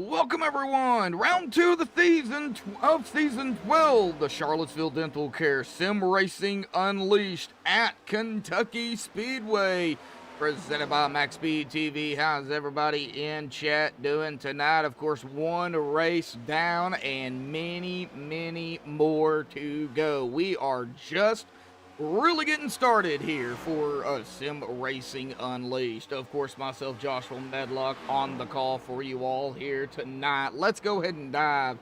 Welcome everyone, round 2 of the season 12, the Charlottesville Dental Care Sim Racing Unleashed at Kentucky Speedway, presented by MaxSpeedTV. How's everybody in chat doing tonight? Of course, one race down and many more to go. We are just really getting started here for Sim Racing Unleashed. Of course, myself, Joshua Medlock, on the call for you all here tonight. Let's go ahead and dive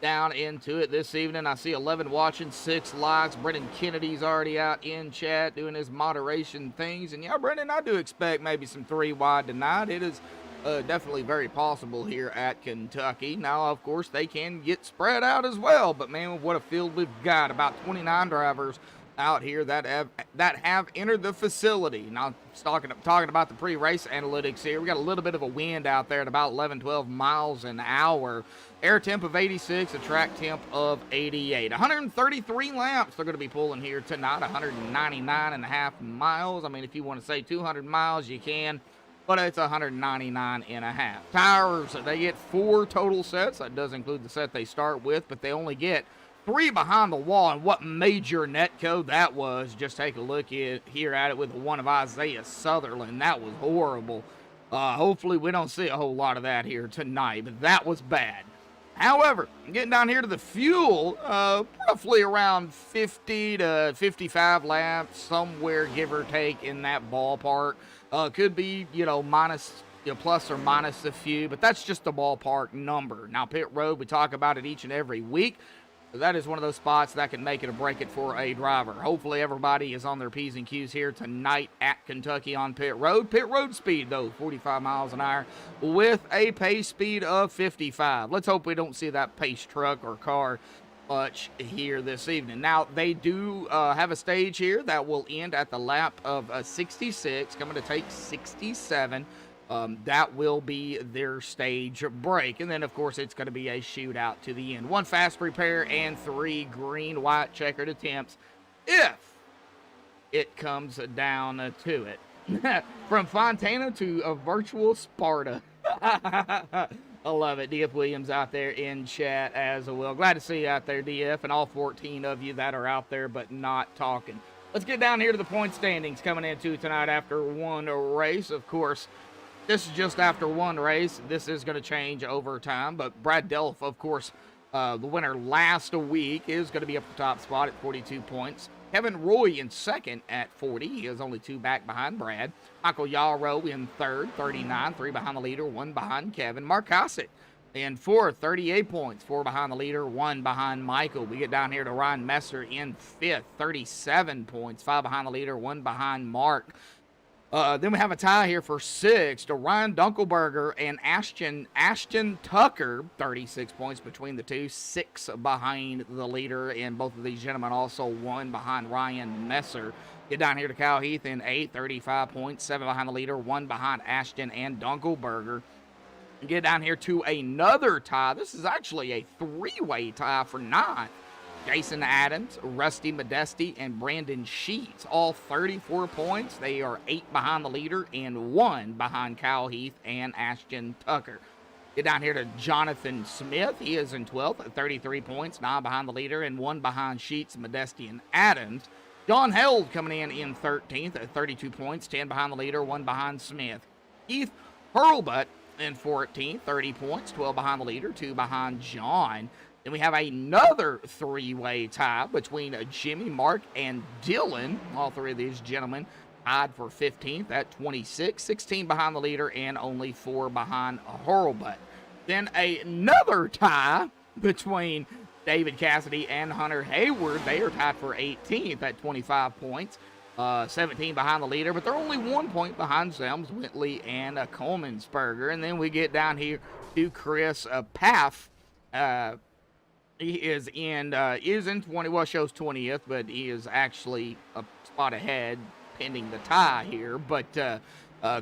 down into it this evening. I see 11 watching, 6 likes. Brendan Kennedy's already out in chat doing his moderation things. And yeah, Brendan, I do expect maybe some 3 wide tonight. It is definitely very possible here at Kentucky. Now, of course, they can get spread out as well. But man, what a field we've got. About 29 drivers out here that have entered the facility. Now, talking about the pre-race analytics here, we got a little bit of a wind out there at about 11-12 miles an hour. Air temp of 86, a track temp of 88. 133 laps they're going to be pulling here tonight. 199.5 miles. I mean, if you want to say 200 miles, you can, but it's 199.5. Tires, they get 4 total sets. That does include the set they start with, but they only get 3 behind the wall. And what major net code that was. Just take a look here at it with one of Isaiah Sutherland. That was horrible. Hopefully we don't see a whole lot of that here tonight, but that was bad. However, getting down here to the fuel, roughly around 50 to 55 laps, somewhere give or take in that ballpark. Could be, minus, plus or minus a few, but that's just the ballpark number. Now, pit road, we talk about it each and every week. That is one of those spots that can make it or break it for a driver. Hopefully everybody is on their P's and Q's here tonight at Kentucky on pit road. Pit road speed, though, 45 miles an hour with a pace speed of 55. Let's hope we don't see that pace truck or car much here this evening. Now, they do have a stage here that will end at the lap of 66, coming to take 67. That will be their stage break. And then, of course, it's going to be a shootout to the end. 1 fast repair and 3 green-white checkered attempts if it comes down to it. From Fontana to a virtual Sparta. I love it. DF Williams out there in chat as well. Glad to see you out there, DF, and all 14 of you that are out there but not talking. Let's get down here to the point standings coming into tonight after one race. Of course, this is just after one race. This is going to change over time. But Brad Delph, of course, the winner last week, is going to be up the top spot at 42 points. Kevin Roy in second at 40. He is only 2 back behind Brad. Michael Yarrow in third, 39. 3 behind the leader, 1 behind Kevin. Mark Hassett in fourth, 38 points. 4 behind the leader, 1 behind Michael. We get down here to Ryan Messer in fifth, 37 points. 5 behind the leader, 1 behind Mark. Then we have a tie here for 6th to Ryan Dunkelberger and Ashton Tucker. 36 points between the two. 6 behind the leader. And both of these gentlemen also 1 behind Ryan Messer. Get down here to Kyle Heath in 8th. 35 points. 7 behind the leader. 1 behind Ashton and Dunkelberger. Get down here to another tie. This is actually a 3-way tie for 9th. Jason Adams, Rusty Modesti, and Brandon Sheets, all 34 points. They are 8 behind the leader and 1 behind Kyle Heath and Ashton Tucker. Get down here to Jonathan Smith. He is in 12th at 33 points, 9 behind the leader and 1 behind Sheets, Modesti, and Adams. John Held coming in 13th at 32 points, 10 behind the leader, 1 behind Smith. Keith Hurlbutt in 14th, 30 points, 12 behind the leader, 2 behind John. Then we have another 3-way tie between Jimmy, Mark, and Dylan. All 3 of these gentlemen tied for 15th at 26, 16 behind the leader, and only 4 behind Hurlbutt. Then another tie between David Cassidy and Hunter Hayward. They are tied for 18th at 25 points, 17 behind the leader, but they're only 1 point behind Selms, Whitley, and Coleman-Sperger. And then we get down here to Chris Paff. He is in 20, well, shows 20th, but he is actually a spot ahead pending the tie here. But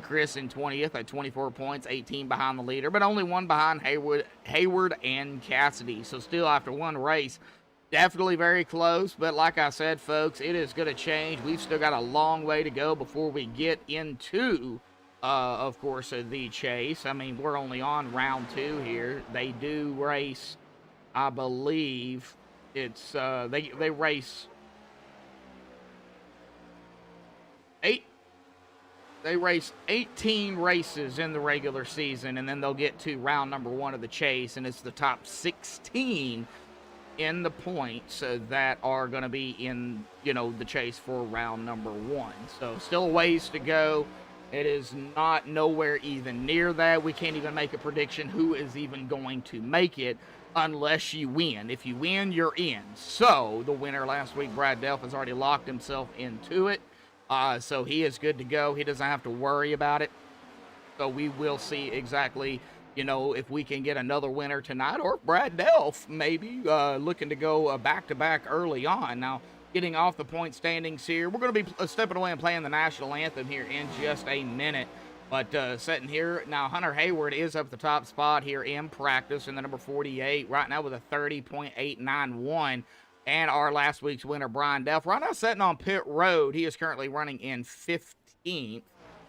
Chris in 20th at 24 points, 18 behind the leader, but only 1 behind Hayward and Cassidy. So still after one race, definitely very close. But like I said, folks, it is going to change. We've still got a long way to go before we get into of course, the chase. I mean, we're only on round 2 here. They do race, I believe it's they race 18 races in the regular season, and then they'll get to round number 1 of the chase, and it's the top 16 in the points that are going to be in, the chase for round number 1. So still a ways to go. It is not nowhere even near that. We can't even make a prediction who is even going to make it unless you win. If you win, you're in. So the winner last week, Brad Delph, has already locked himself into it. So he is good to go. He doesn't have to worry about it. So we will see exactly, if we can get another winner tonight, or Brad Delph maybe looking to go back-to-back early on. Now, getting off the point standings here, we're going to be stepping away and playing the national anthem here in just a minute. But sitting here, now Hunter Hayward is up the top spot here in practice in the number 48, right now with a 30.891. And our last week's winner, Brian Delph, right now sitting on pit road. He is currently running in 15th.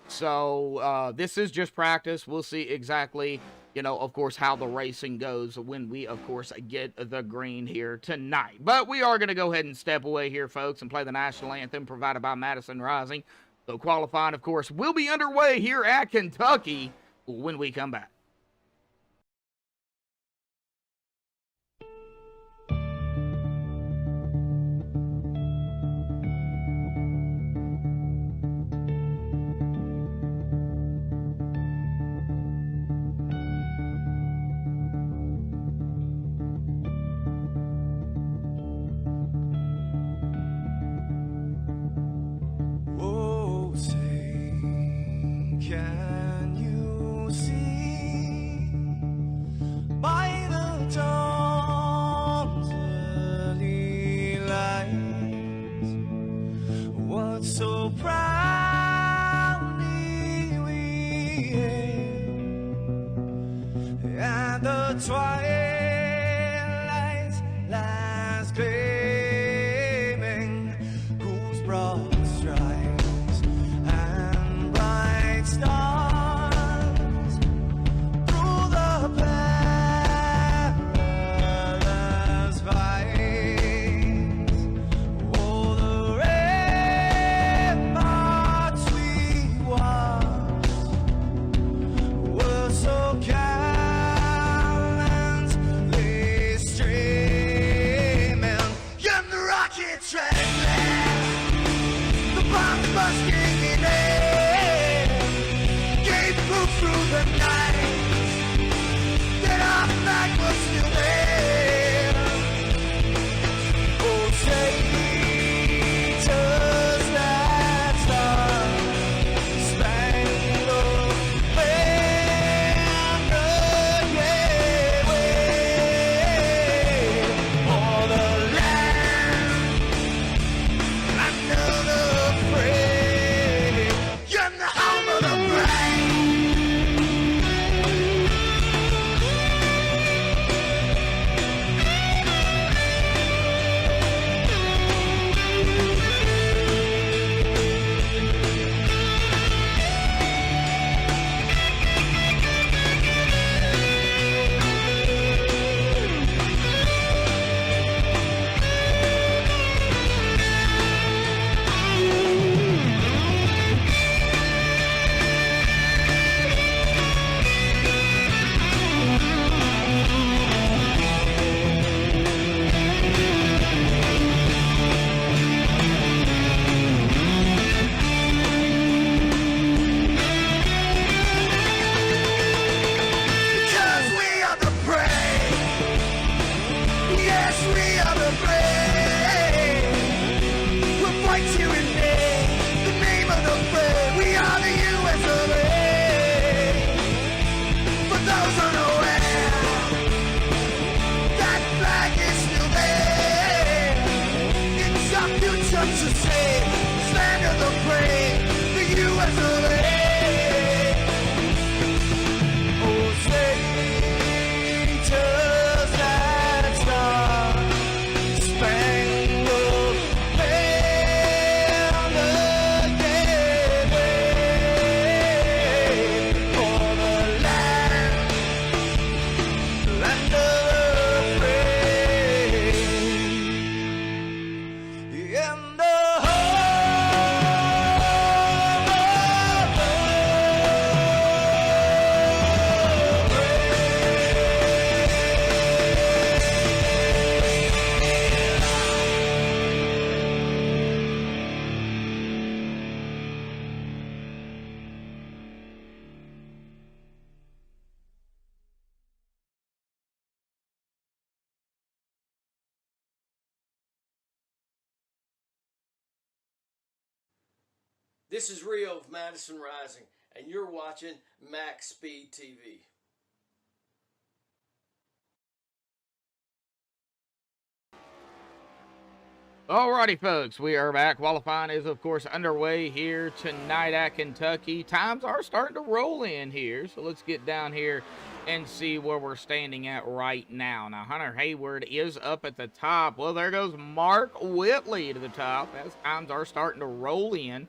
So this is just practice. We'll see exactly, of course, how the racing goes when we, of course, get the green here tonight. But we are going to go ahead and step away here, folks, and play the national anthem provided by Madison Rising. So qualifying, of course, will be underway here at Kentucky when we come back. Can you see by the dawn's early light what so proudly we hailed at the twilight's last gleaming, whose broad stripes and bright stars through the perilous fights, oh, the ramparts we watched were so gallantly streaming, and the rockets trembling, the bombs bursting in air, gave proof through the night that our flag was still there. Oh, Satan's that star-spangled banner, yeah, wave for the land under the praise, and the home of the brave. This is Rio of Madison Rising, and you're watching MaxSpeedTV. Alrighty, folks, we are back. Qualifying is, of course, underway here tonight at Kentucky. Times are starting to roll in here, so let's get down here and see where we're standing at right now. Now, Hunter Hayward is up at the top. Well, there goes Mark Whitley to the top as times are starting to roll in.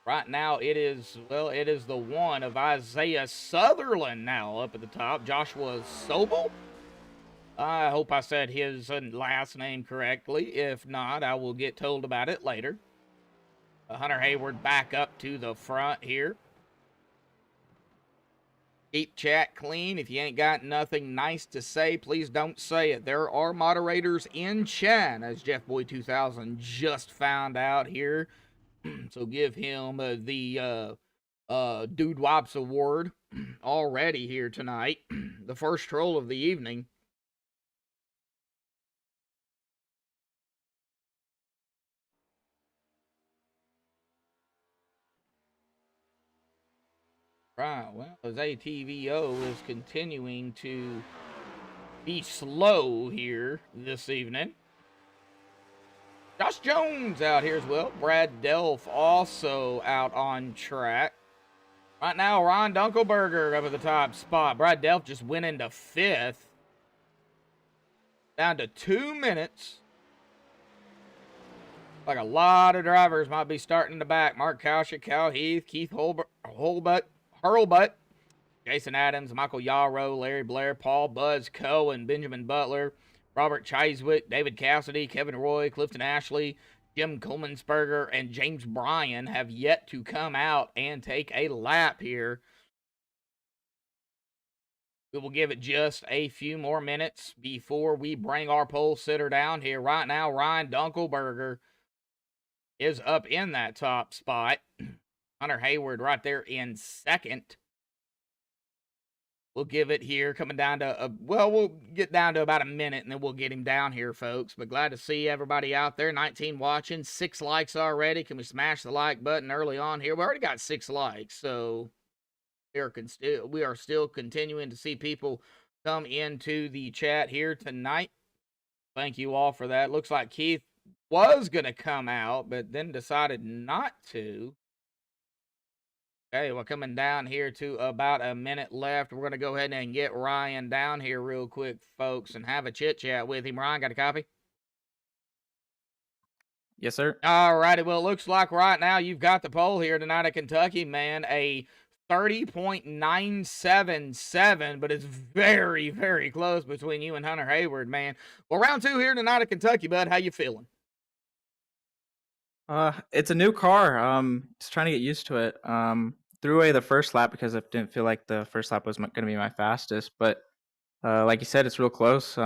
Right now, it is the one of Isaiah Sutherland now up at the top. Joshua Sobel. I hope I said his last name correctly. If not, I will get told about it later. Hunter Hayward back up to the front here. Keep chat clean. If you ain't got nothing nice to say, please don't say it. There are moderators in chat, as Jeff Boy 2000 just found out here. So give him the Dude Wops Award already here tonight. The first troll of the evening. Right, well, as ATVO is continuing to be slow here this evening. Josh Jones out here as well. Brad Delph also out on track. Right now, Ron Dunkelberger up at the top spot. Brad Delph just went into 5th. Down to 2 minutes. Like a lot of drivers might be starting in the back. Mark Kaushik, Cal Heath, Keith Hurlbutt, Jason Adams, Michael Yarrow, Larry Blair, Paul Buzz Cohen, Benjamin Butler, Robert Chiswick, David Cassidy, Kevin Roy, Clifton Ashley, Jim Colemansberger, and James Bryan have yet to come out and take a lap here. We will give it just a few more minutes before we bring our pole sitter down here. Right now, Ryan Dunkelberger is up in that top spot. Hunter Hayward right there in 2nd. We'll give it here, coming down to, we'll get down to about a minute, and then we'll get him down here, folks. But glad to see everybody out there. 19 watching, 6 likes already. Can we smash the like button early on here? We already got 6 likes, so we are still continuing to see people come into the chat here tonight. Thank you all for that. Looks like Keith was going to come out, but then decided not to. Okay, we're coming down here to about a minute left. We're going to go ahead and get Ryan down here real quick, folks, and have a chit-chat with him. Ryan, got a copy? Yes, sir. All righty. Well, it looks like right now you've got the pole here tonight at Kentucky, man. A 30.977, but it's very, very close between you and Hunter Hayward, man. Well, round 2 here tonight at Kentucky, bud. How you feeling? It's a new car. Just trying to get used to it. Threw away the first lap because I didn't feel like the first lap was going to be my fastest. But like you said, it's real close.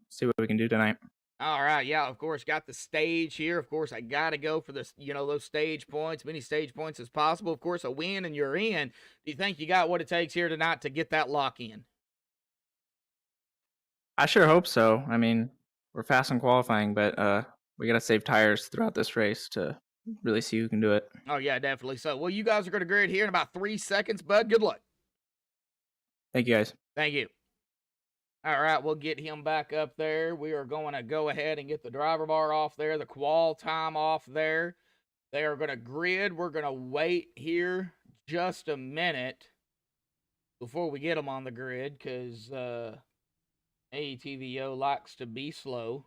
See what we can do tonight. All right, yeah, of course, got the stage here. Of course, I got to go for this, those stage points, many stage points as possible. Of course, a win and you're in. Do you think you got what it takes here tonight to get that lock in? I sure hope so. I mean, we're fast in qualifying, but we got to save tires throughout this race to really see who can do it. Oh, yeah, definitely so. Well, you guys are going to grid here in about 3 seconds, bud. Good luck. Thank you, guys. Thank you. All right, we'll get him back up there. We are going to go ahead and get the driver bar off there, the qual time off there. They are going to grid. We're going to wait here just a minute before we get them on the grid because ATVO likes to be slow.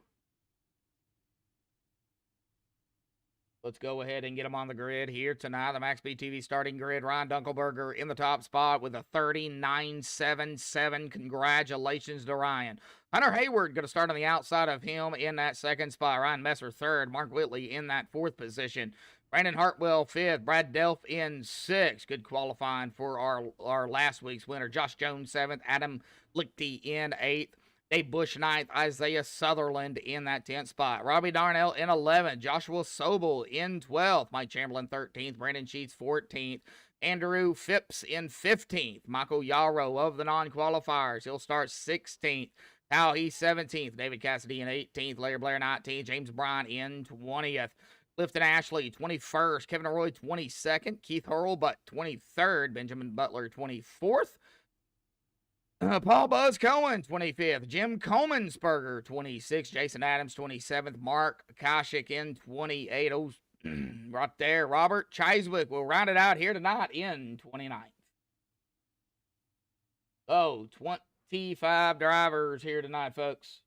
Let's go ahead and get them on the grid here tonight. The MaxSpeedTV starting grid. Ryan Dunkelberger in the top spot with a 39.77. Congratulations to Ryan. Hunter Hayward going to start on the outside of him in that 2nd spot. Ryan Messer 3rd. Mark Whitley in that 4th position. Brandon Hartwell 5th. Brad Delph in 6th. Good qualifying for our last week's winner. Josh Jones 7th. Adam Lichty in 8th. Dave Bush 9th, Isaiah Sutherland in that 10th spot. Robbie Darnell in 11th, Joshua Sobel in 12th, Mike Chamberlain 13th, Brandon Sheets 14th, Andrew Phipps in 15th, Michael Yarrow of the non-qualifiers, he'll start 16th, Cal Heath 17th, David Cassidy in 18th, Larry Blair 19th, James Bryan in 20th. Clifton Ashley, 21st. Kevin Roy, 22nd. Keith Hurlbutt, 23rd. Benjamin Butler, 24th. Paul Buzz Cohen, 25th. Jim Comensberger, 26th. Jason Adams, 27th. Mark Kashik in 28th. Oh, right there. Robert Chiswick will round it out here tonight in 29th. Oh, 25 drivers here tonight, folks.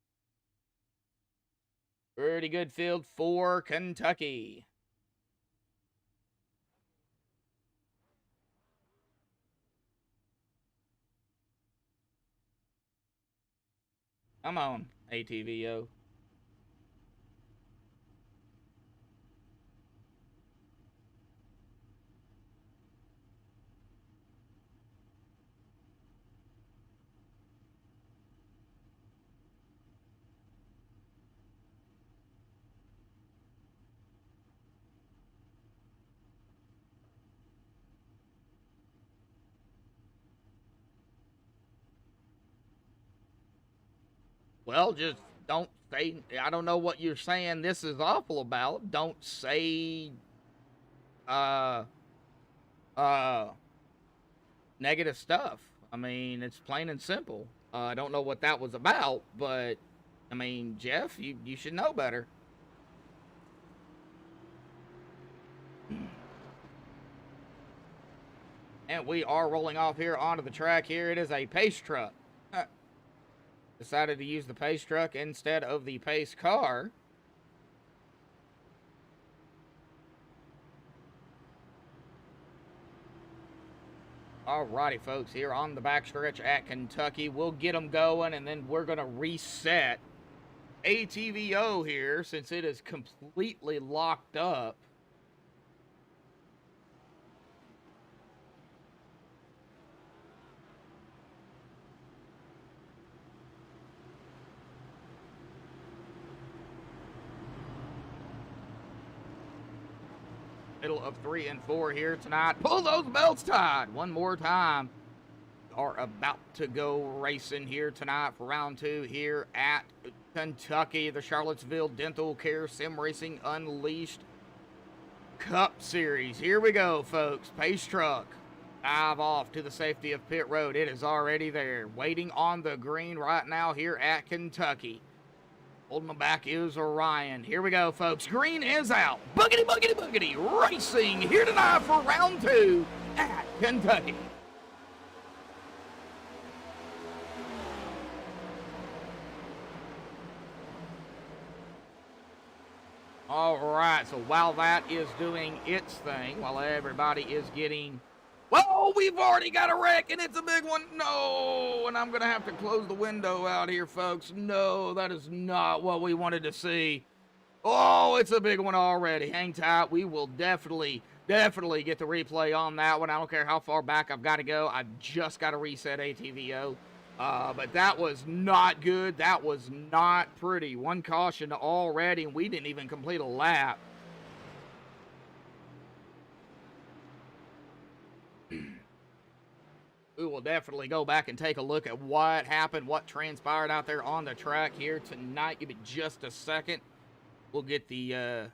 Pretty good field for Kentucky. Come on, ATVO. Well, just don't say, I don't know what you're saying this is awful about. Don't say, uh, negative stuff. I mean, it's plain and simple. I don't know what that was about, but, I mean, Jeff, you should know better. And we are rolling off here onto the track here. It is a pace truck. Decided to use the pace truck instead of the pace car. Alrighty, folks, here on the backstretch at Kentucky. We'll get them going, and then we're going to reset ATVO here since it is completely locked up. Middle of 3 and 4 here tonight. Pull those belts tight one more time. Are about to go racing here tonight for round 2 here at Kentucky. The Charlottesville Dental Care Sim Racing Unleashed Cup Series. Here we go, folks. Pace truck. Dive off to the safety of pit road. It is already there. Waiting on the green right now here at Kentucky. Holding them back is Orion. Here we go, folks. Green is out. Boogity, boogity, boogity. Racing here tonight for round 2 at Kentucky. All right, so while that is doing its thing, while everybody is getting... Whoa, we've already got a wreck, and it's a big one. No, and I'm going to have to close the window out here, folks. No, that is not what we wanted to see. Oh, it's a big one already. Hang tight. We will definitely get the replay on that one. I don't care how far back I've got to go. I've just got to reset ATVO. But that was not good. That was not pretty. One caution already, and we didn't even complete a lap. We will definitely go back and take a look at what happened, what transpired out there on the track here tonight. Give it just a second. We'll get the...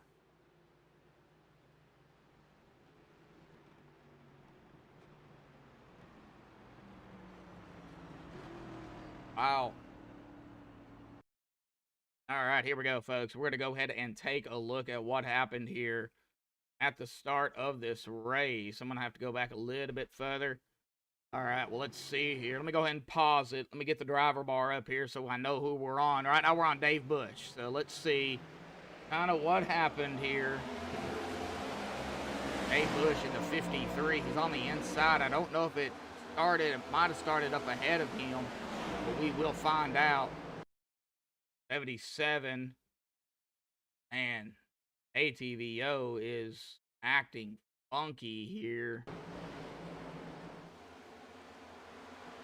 Wow. All right, here we go, folks. We're going to go ahead and take a look at what happened here at the start of this race. I'm going to have to go back a little bit further. All right, well, let's see here. Let me go ahead and pause it. Let me get the driver bar up here so I know who we're on. Right now we're on Dave Bush. So let's see kind of what happened here. Dave Bush in the 53. He's on the inside. I don't know if it started. It might have started up ahead of him, but we will find out. 77. And ATVO is acting funky here.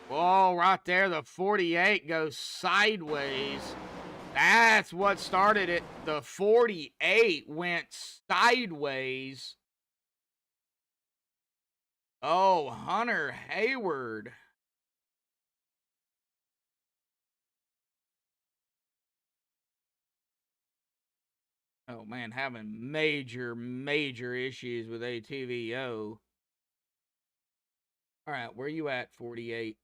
Whoa, right there, the 48 goes sideways. That's what started it. The 48 went sideways. Oh, Hunter Hayward. Oh man, having major issues with ATVO. All right, where you at, 48?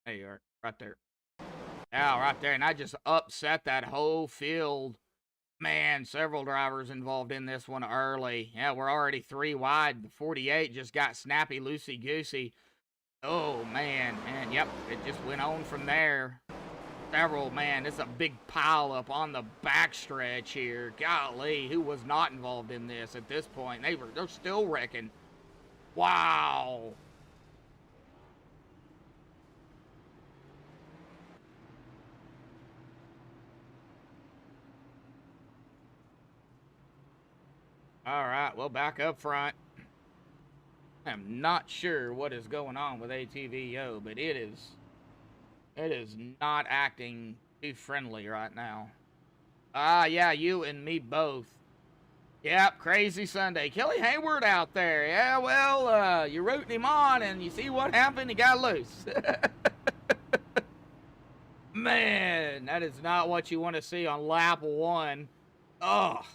There you are, right there. Yeah, right there. And I just upset that whole field. Man, several drivers involved in this one early. Yeah, we're already 3 wide. The 48 just got snappy, loosey-goosey. Oh, man. And, yep, it just went on from there. Several, man, it's a big pile up on the backstretch here. Golly, who was not involved in this at this point? They're still wrecking. Wow. All right, well, back up front. I'm not sure what is going on with ATVO, but it is not acting too friendly right now. Yeah, you and me both. Yep, crazy Sunday. Kelly Hayward out there. Yeah, well, you're rooting him on, and you see what happened? He got loose. Man, that is not what you want to see on lap 1. Ugh.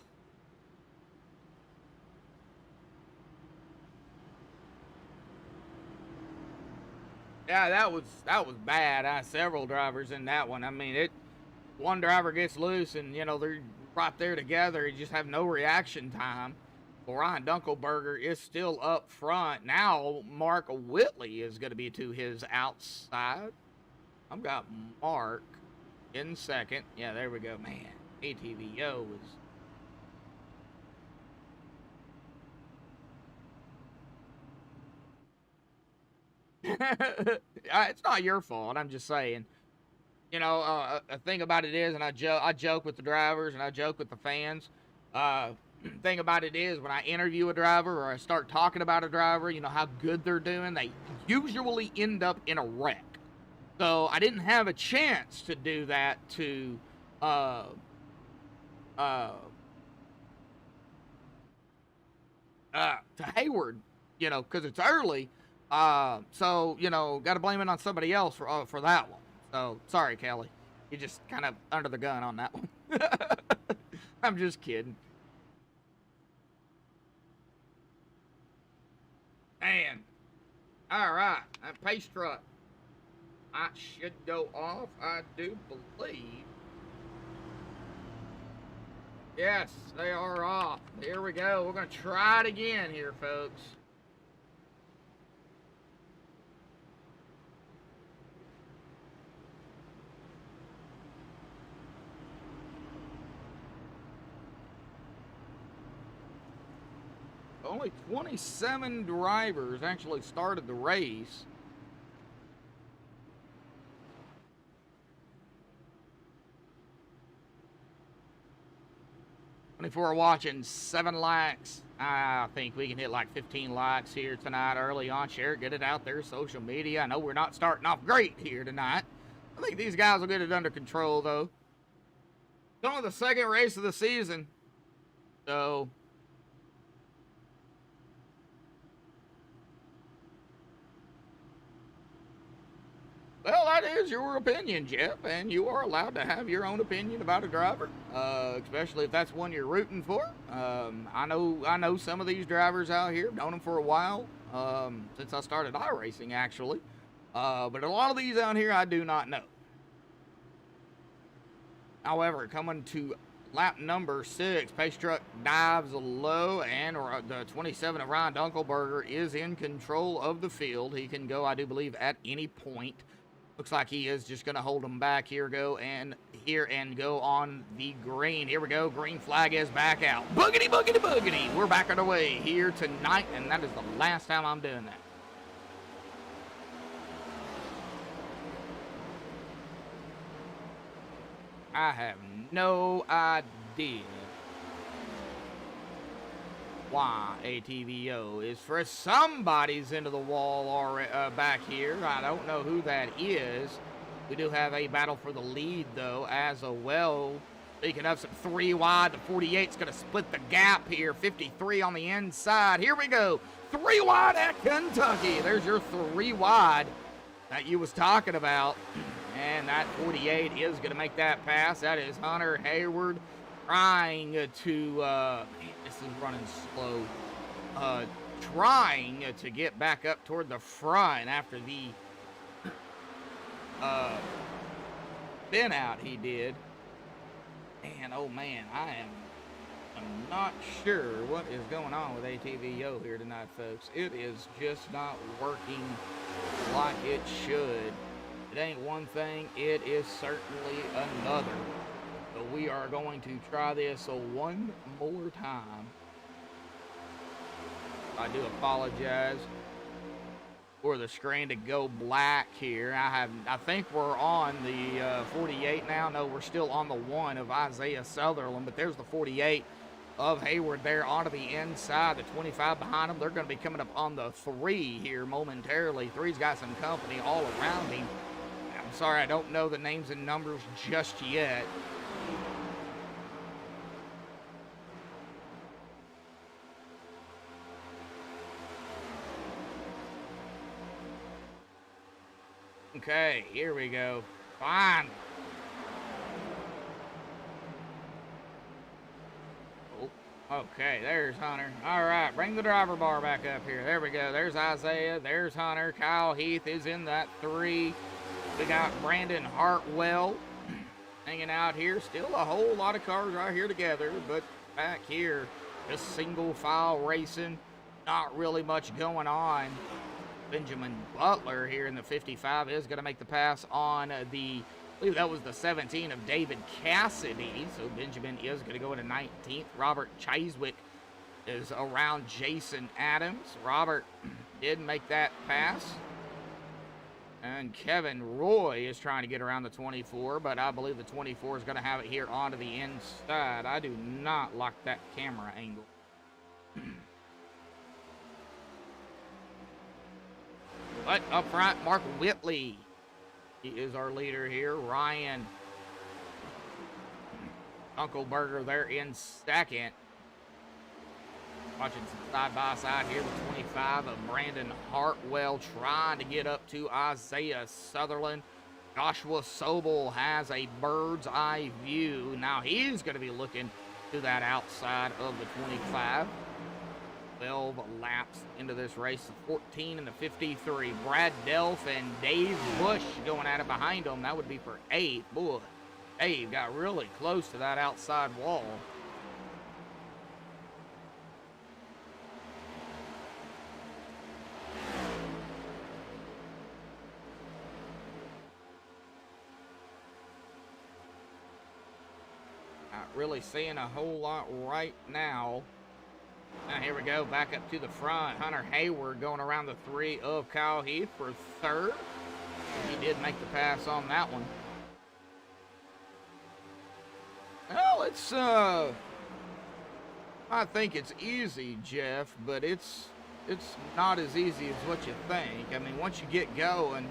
Yeah, that was bad. Several drivers in that one. I mean, one driver gets loose, and they're right there together. You just have no reaction time. Well, Ryan Dunkelberger is still up front. Now Mark Whitley is going to be to his outside. I've got Mark in second. Yeah, there we go. Man, ATVO is... It's not your fault. I'm just saying. A thing about it is, and I joke with the drivers and I joke with the fans. Thing about it is, when I interview a driver or I start talking about a driver, how good they're doing, they usually end up in a wreck. So I didn't have a chance to do that to Hayward, because it's early. So, got to blame it on somebody else for that one. So, sorry, Kelly. You're just kind of under the gun on that one. I'm just kidding. Man. All right. That pace truck. I should go off, I do believe. Yes, they are off. Here we go. We're going to try it again here, folks. Only 27 drivers actually started the race. If we're watching 7 likes, I think we can hit like 15 likes here tonight early on. Share it, get it out there, social media. I know we're not starting off great here tonight. I think these guys will get it under control, though. It's only the second race of the season. So... well, that is your opinion, Jeff, and you are allowed to have your own opinion about a driver, especially if that's one you're rooting for. I know some of these drivers out here. Known them for a while, since I started iRacing, actually. But a lot of these out here I do not know. However, coming to lap number 6, pace truck dives low, and the 27 of Ryan Dunkelberger is in control of the field. He can go, I do believe, at any point. Looks like he is just going to hold them back. Here go on the green. Here we go. Green flag is back out. Boogity, boogity, boogity. We're back on our way here tonight, and that is the last time I'm doing that. I have no idea why ATVO is for somebody's into the wall or back here. I don't know who that is. We do have a battle for the lead, though, as well. Speaking of some 3 wide, the 48's going to split the gap here. 53 on the inside. Here we go. 3 wide at Kentucky. There's your 3 wide that you was talking about. And that 48 is going to make that pass. That is Hunter Hayward. trying to, man, this is running slow. Trying to get back up toward the front after the spin out he did. And oh man, I'm not sure what is going on with ATVO here tonight, folks. It is just not working like it should. It ain't one thing, it is certainly another. So we are going to try this one more time. I do apologize for the screen to go black here. I think we're on the 48 now. No, we're still on the 1 of Isaiah Sutherland, but there's the 48 of Hayward there onto the inside. The 25 behind him. They're going to be coming up on the 3 here momentarily. 3's got some company all around him. I'm sorry, I don't know the names and numbers just yet. Okay, here we go. Fine. Oh, okay, there's Hunter. All right, bring the driver bar back up here. There we go. There's Isaiah. There's Hunter. Kyle Heath is in that 3. We got Brandon Hartwell hanging out here. Still a whole lot of cars right here together, but back here, just single file racing. Not really much going on. Benjamin Butler here in the 55 is going to make the pass on the, I believe that was the 17 of David Cassidy. So Benjamin is going to go into 19th. Robert Chiswick is around Jason Adams. Robert did make that pass. And Kevin Roy is trying to get around the 24, but I believe the 24 is going to have it here onto the inside. I do not like that camera angle. But up front, Mark Whitley. He is our leader here. Ryan Unkelberger there in second. Watching some side-by-side here, the 25 of Brandon Hartwell trying to get up to Isaiah Sutherland. Joshua Sobel has a bird's eye view. Now he's going to be looking to that outside of the 25. 12 laps into this race, the 14 and the 53. Brad Delph and Dave Bush going at it behind him. That would be for 8th. Boy, Dave got really close to that outside wall. Not really seeing a whole lot right now. Now here we go, back up to the front. Hunter Hayward going around the 3 of Kyle Heath for 3rd. He did make the pass on that one. Well, it's, I think it's easy, Jeff, but it's not as easy as what you think. I mean, once you get going,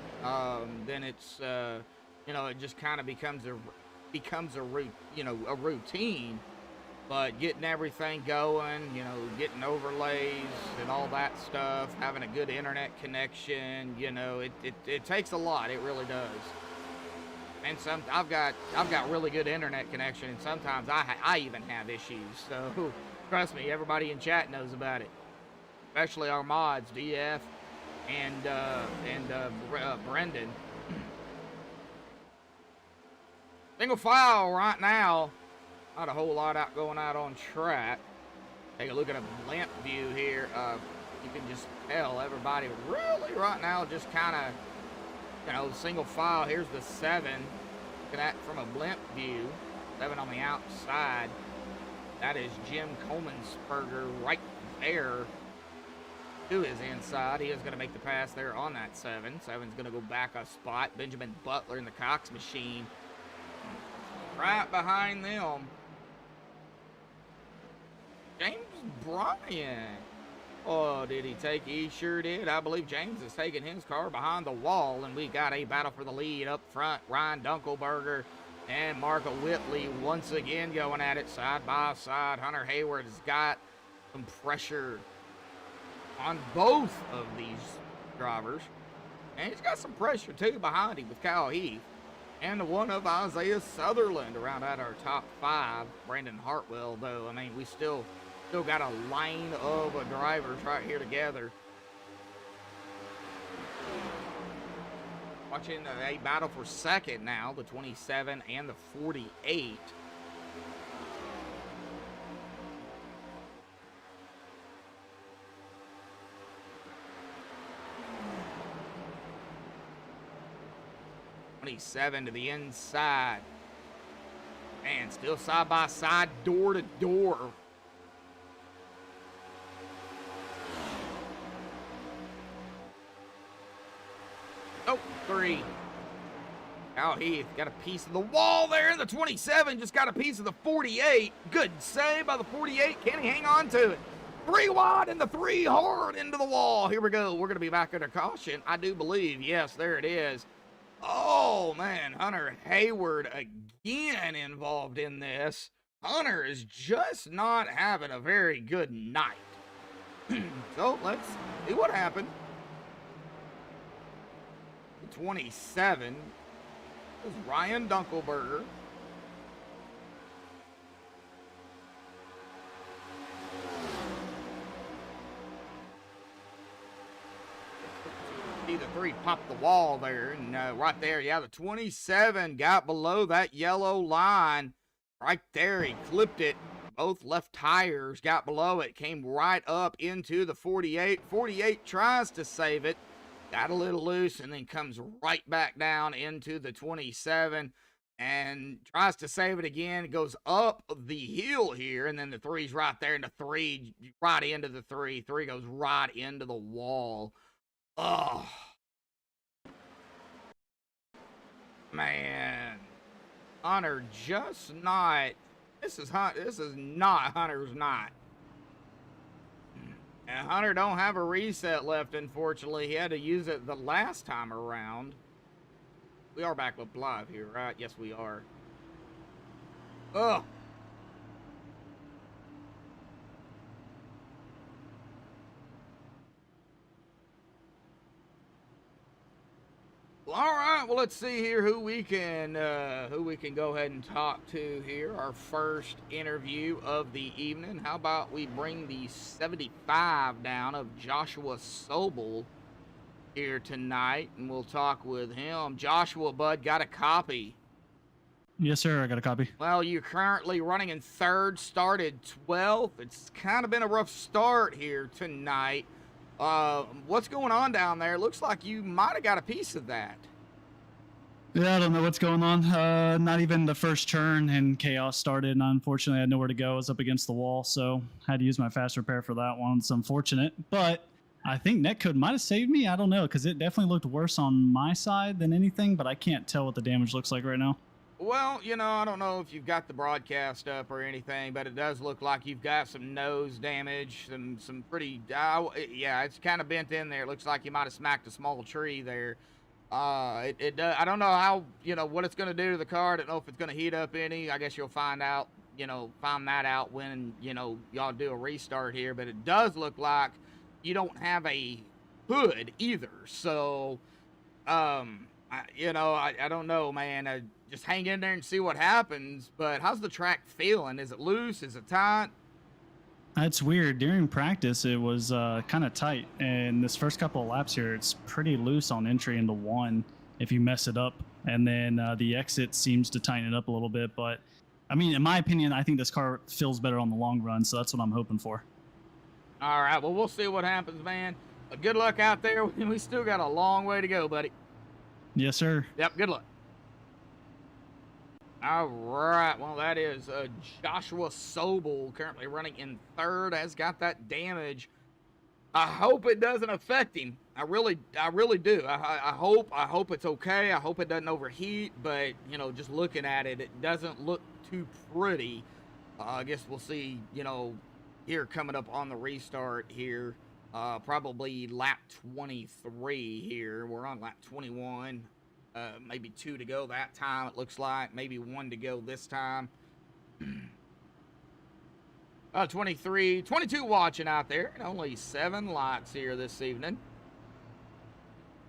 then it's, you know, it just kind of becomes a routine. But getting everything going, you know, getting overlays and all that stuff, having a good internet connection, you know, it takes a lot. It really does. And I've got really good internet connection, and sometimes I even have issues. So trust me, everybody in chat knows about it, especially our mods, DF and Brendan. Single file right now. Not a whole lot going out on track. Take a look at a blimp view here. You can just tell everybody really right now just kind of, you know, single file. Here's the 7. Looking at from a blimp view. 7 on the outside. That is Jim Coleman'sberger right there to his inside. He is going to make the pass there on that 7. 7's going to go back a spot. Benjamin Butler in the Cox machine right behind them. James Bryant. Oh, did he take? He sure did. I believe James is taking his car behind the wall, and we got a battle for the lead up front. Ryan Dunkelberger and Marco Whitley once again going at it side by side. Hunter Hayward has got some pressure on both of these drivers, and he's got some pressure too behind him with Kyle Heath. And one of Isaiah Sutherland around out our top 5. Brandon Hartwell, though, I mean, we still got a line of drivers right here together. Watching a battle for second now, the 27 and the 48. To the inside. Man, still side by side, door to door. Oh, 3. Al Heath got a piece of the wall there, and the 27 just got a piece of the 48. Good save by the 48. Can he hang on to it? 3 wide and the 3 hard into the wall. Here we go. We're going to be back under caution, I do believe. Yes, there it is. Oh, man, Hunter Hayward again involved in this. Hunter is just not having a very good night. So, let's see what happened. 27 was Ryan Dunkelberger. See the 3 pop the wall there, and right there, yeah, the 27 got below that yellow line. Right there, he clipped it. Both left tires got below it, came right up into the 48. 48 tries to save it, got a little loose, and then comes right back down into the 27 and tries to save it again. It goes up the hill here, and then the 3's right there, and the 3 right into the 3. 3 goes right into the wall. Oh, man, Hunter just not. This is not Hunter's night. And Hunter don't have a reset left, unfortunately. He had to use it the last time around. We are back up live here, right? Yes, we are. Ugh. Well, all right. Well, let's see here who we can go ahead and talk to here. Our first interview of the evening. How about we bring the 75 down of Joshua Sobel here tonight, and we'll talk with him. Joshua, bud, got a copy? Yes, sir. I got a copy. Well, you're currently running in 3rd, started 12th. It's kind of been a rough start here tonight. What's going on down there? Looks like you might have got a piece of that. Yeah, I don't know what's going on. Not even the first turn and chaos started, and unfortunately I had nowhere to go. I was up against the wall, so I had to use my fast repair for that one. It's unfortunate, but I think netcode might have saved me. I don't know, because it definitely looked worse on my side than anything, but I can't tell what the damage looks like right now. Well, you know, I don't know if you've got the broadcast up or anything, but it does look like you've got some nose damage, some pretty, yeah, it's kind of bent in there. It looks like you might have smacked a small tree there. I don't know how, you know, what it's going to do to the car. I don't know if it's going to heat up any. I guess you'll find out, you know, find that out when, you know, y'all do a restart here. But it does look like you don't have a hood either. So, I don't know, man. Just hang in there and see what happens. But how's the track feeling? Is it loose? Is it tight? That's weird. During practice, it was kind of tight. And this first couple of laps here, it's pretty loose on entry into 1 if you mess it up. And then the exit seems to tighten it up a little bit. But, I mean, in my opinion, I think this car feels better on the long run. So that's what I'm hoping for. All right. Well, we'll see what happens, man. But good luck out there. We still got a long way to go, buddy. Yes, sir. Yep, good luck. All right, well, that is Joshua Sobel, currently running in 3rd, has got that damage. I hope it doesn't affect him. I really do. I hope it's okay. I hope it doesn't overheat, but, you know, just looking at it, it doesn't look too pretty. I guess we'll see, you know, here coming up on the restart here. Probably lap 23 here. We're on lap 21. Maybe 2 to go that time, it looks like. Maybe 1 to go this time. 23, 22 watching out there. And only 7 lights here this evening.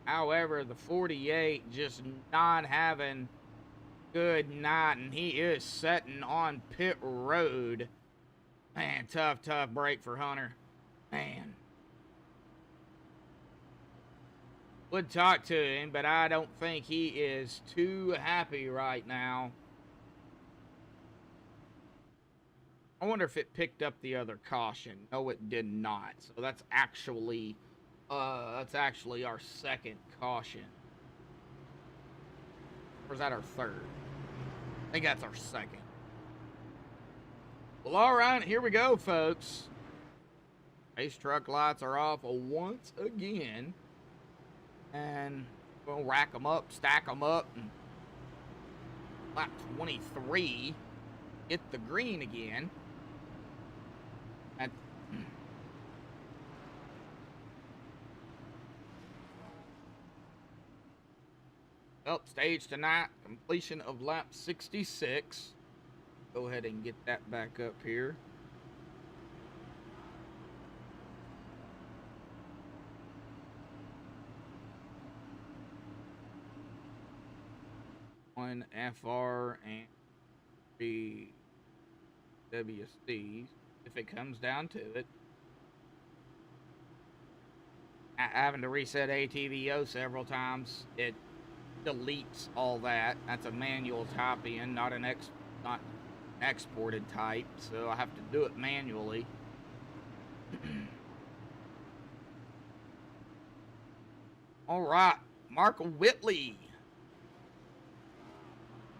However, the 48 just not having Good night, and he is setting on pit road. Man, tough break for Hunter. Man. Would talk to him, but I don't think he is too happy right now. I wonder if it picked up the other caution. No, it did not. So that's actually our second caution. Or is that our third? I think that's our second. Well, all right, here we go, folks. Race truck lights are off once again. And we'll rack them up, stack them up, and lap 23, hit the green again. And stage tonight, completion of lap 66. Go ahead and get that back up here. One FR and 3 WCs, if it comes down to it. Having to reset ATVO several times, it deletes all that. That's a manual type in, not exported type, so I have to do it manually. All right, Mark Whitley.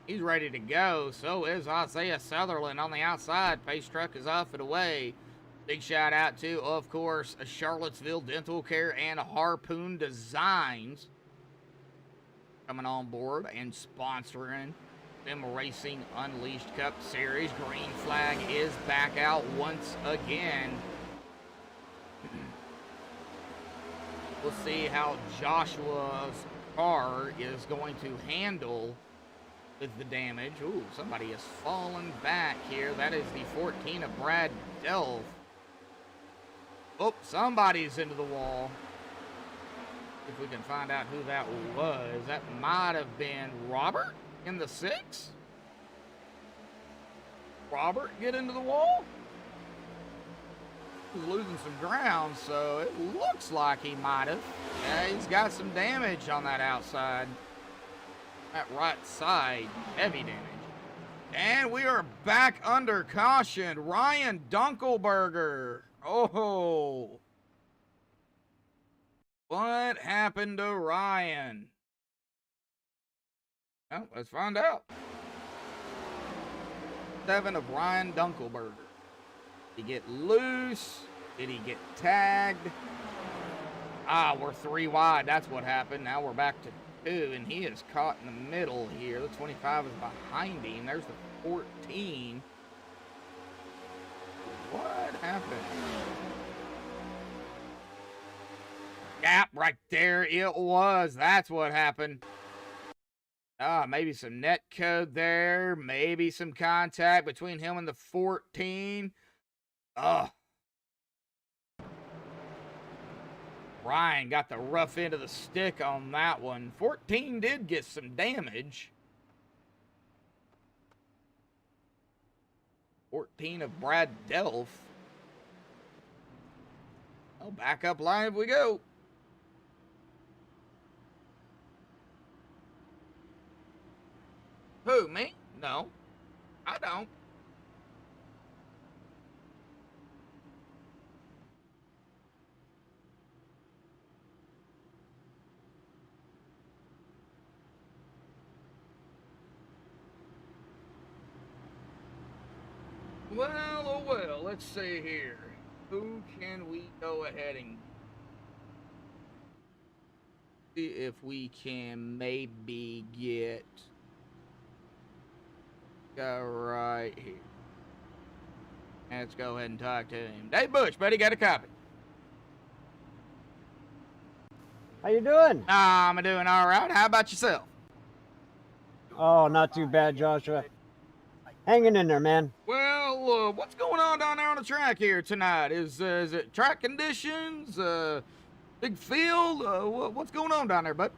He's ready to go. So is Isaiah Sutherland on the outside. Pace truck is off and away. Big shout out to, of course, Charlottesville Dental Care and Harpoon Designs coming on board and sponsoring Sim Racing Unleashed Cup Series. Green flag is back out once again. We'll see how Joshua's car is going to handle with the damage. Ooh, somebody is falling back here. That is the 14 of Brad Delve. Oh, somebody's into the wall. If we can find out who that was. That might have been Robert in the 6. Robert get into the wall? He's losing some ground, so it looks like he might have. Yeah, he's got some damage on that outside. That right side, heavy damage. And we are back under caution. Ryan Dunkelberger. Oh. What happened to Ryan? Well, let's find out. 7 of Ryan Dunkelberger. Did he get loose? Did he get tagged? Ah, we're 3 wide. That's what happened. Now we're back to 2, and he is caught in the middle here. The 25 is behind him. There's the 14. What happened? Gap right there. It was. That's what happened. Ah, maybe some net code there. Maybe some contact between him and the 14. Ugh. Ryan got the rough end of the stick on that one. 14 did get some damage. 14 of Brad Delf. Oh, back up line we go. Who, me? No, I don't. Well, oh well, let's see here. Who can we go ahead and see if we can maybe get right here. Let's go ahead and talk to him. Dave Bush, buddy, got a copy. How you doing? I'm doing all right. How about yourself? Oh, not too bad, Joshua. Hanging in there, man. Well, what's going on down there on the track here tonight? Is it track conditions? Big field? What's going on down there, bud?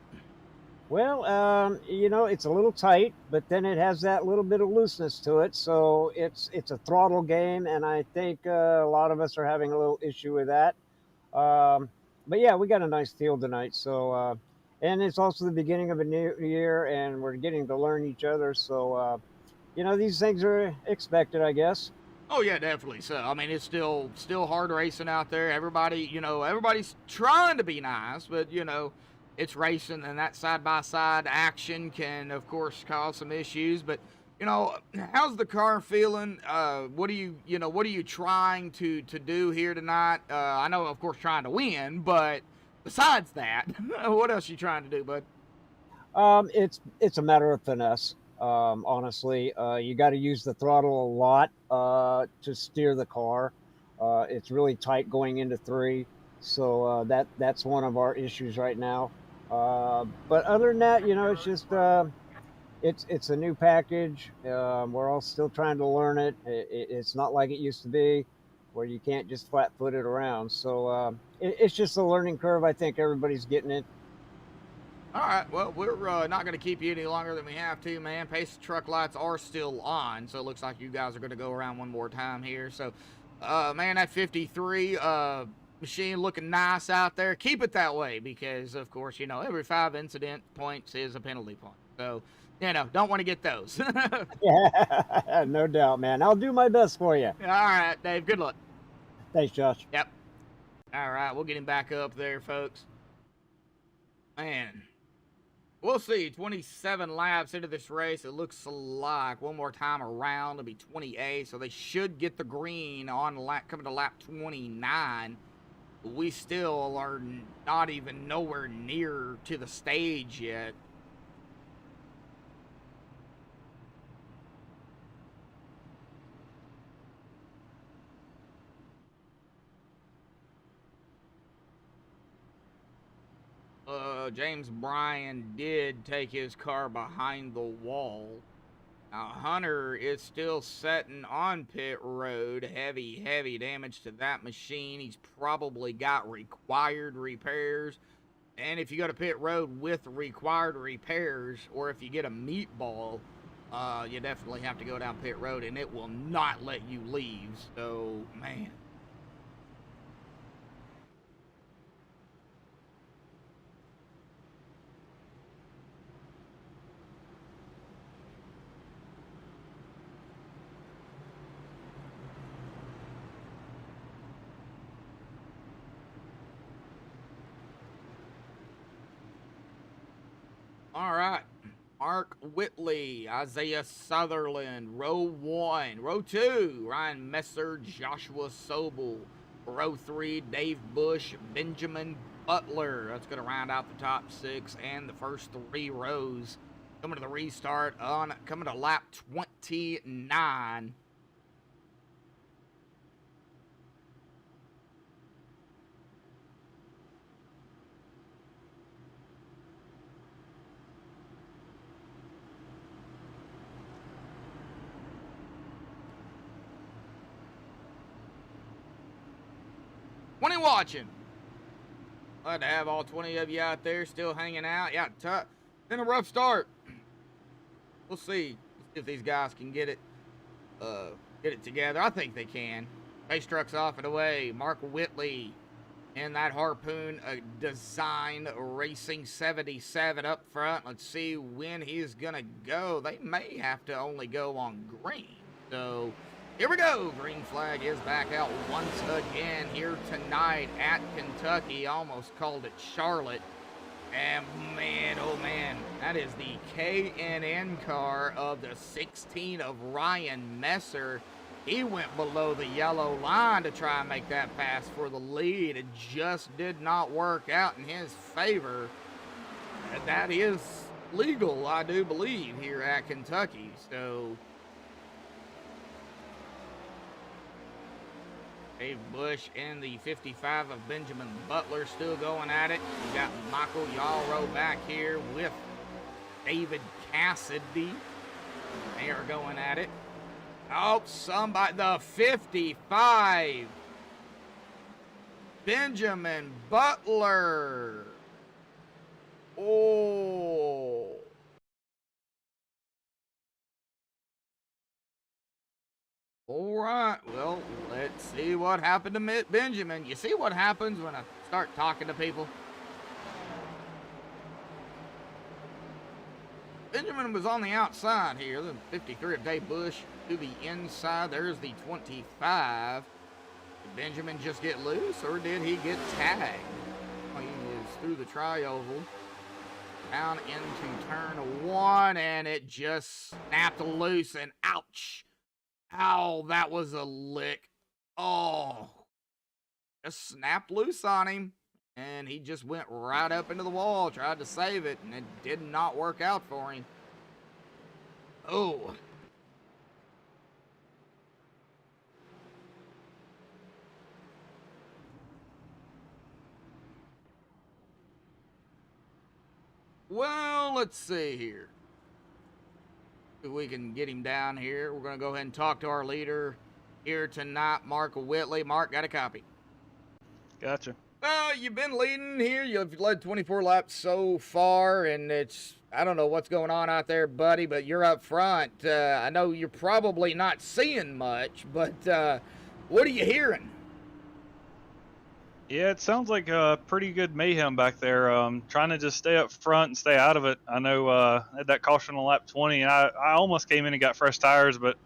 Well, you know, it's a little tight, but then it has that little bit of looseness to it. So it's a throttle game, and I think a lot of us are having a little issue with that. Um, but yeah, we got a nice field tonight. So and it's also the beginning of a new year, and we're getting to learn each other. So you know, these things are expected, I guess. Oh yeah, definitely. So I mean, it's still hard racing out there. Everybody, everybody's trying to be nice, but it's racing, and that side by side action can, of course, cause some issues. But how's the car feeling? What are you trying to do here tonight? I know, of course, trying to win, but besides that, what else you trying to do, bud? It's a matter of finesse. Honestly, you got to use the throttle a lot to steer the car. It's really tight going into three, so that's one of our issues right now. But other than that, you know, it's just it's a new package. We're all still trying to learn it. It's not like it used to be, where you can't just flat foot it around. So it's just a learning curve. I think everybody's getting it. All right, well, we're not going to keep you any longer than we have to, man. Pace truck lights are still on, so it looks like you guys are going to go around one more time here. So, man, that 53 machine looking nice out there. Keep it that way because, of course, every 5 incident points is a penalty point. So, don't want to get those. All Yeah, no doubt, man. I'll do my best for you. right, Dave, good luck. Thanks, Josh. Yep. All right, we'll get him back up there, folks. Man. We'll see. 27 laps into this race. It looks like one more time around it'll be 28. So they should get the green on coming to lap 29. We still are not even nowhere near to the stage yet. James Bryan did take his car behind the wall. Now, Hunter is still sitting on pit road. Heavy damage to that machine. He's probably got required repairs. And if you go to pit road with required repairs, or if you get a meatball, you definitely have to go down pit road, and it will not let you leave. So, man. All right. Mark Whitley, Isaiah Sutherland, row 1. Row 2, Ryan Messer, Joshua Sobel. Row 3, Dave Bush, Benjamin Butler. That's going to round out the top 6 and the first 3 rows. Coming to the restart coming to lap 29. Watching. Glad to have all 20 of you out there still hanging out. Yeah, been a rough start. We'll see if these guys can get it together. I think they can. Pace truck's off and away. Mark Whitley in that Harpoon Design Racing 77 up front. Let's see when he's gonna go. They may have to only go on green. So here we go. Green flag is back out once again here tonight at Kentucky. Almost called it Charlotte. And man, oh man, that is the K&N car of the 16 of Ryan Messer. He went below the yellow line to try and make that pass for the lead. It just did not work out in his favor. And that is legal, I do believe, here at Kentucky. So Dave Bush and the 55 of Benjamin Butler still going at it. We got Michael Yalro back here with David Cassidy. They are going at it. Oh, somebody, the 55. Benjamin Butler. Oh. All right, well, let's see what happened to Benjamin. You see what happens when I start talking to people? Benjamin was on the outside here, the 53 of Dave Bush to the inside. There's the 25. Did Benjamin just get loose, or did he get tagged? Well, he is through the tri-oval, down into turn 1, and it just snapped loose, and ouch. Ow, that was a lick. Oh, just snapped loose on him, and he just went right up into the wall, tried to save it, and it did not work out for him. Oh. Well, let's see here. If we can get him down here, we're going to go ahead and talk to our leader here tonight, Mark Whitley. Mark, got a copy? Gotcha. You've been leading here. You've led 24 laps so far, and I don't know what's going on out there, buddy, but you're up front. I know you're probably not seeing much, but what are you hearing? Yeah, it sounds like pretty good mayhem back there. Trying to just stay up front and stay out of it. I know I had that caution on lap 20, and I almost came in and got fresh tires, but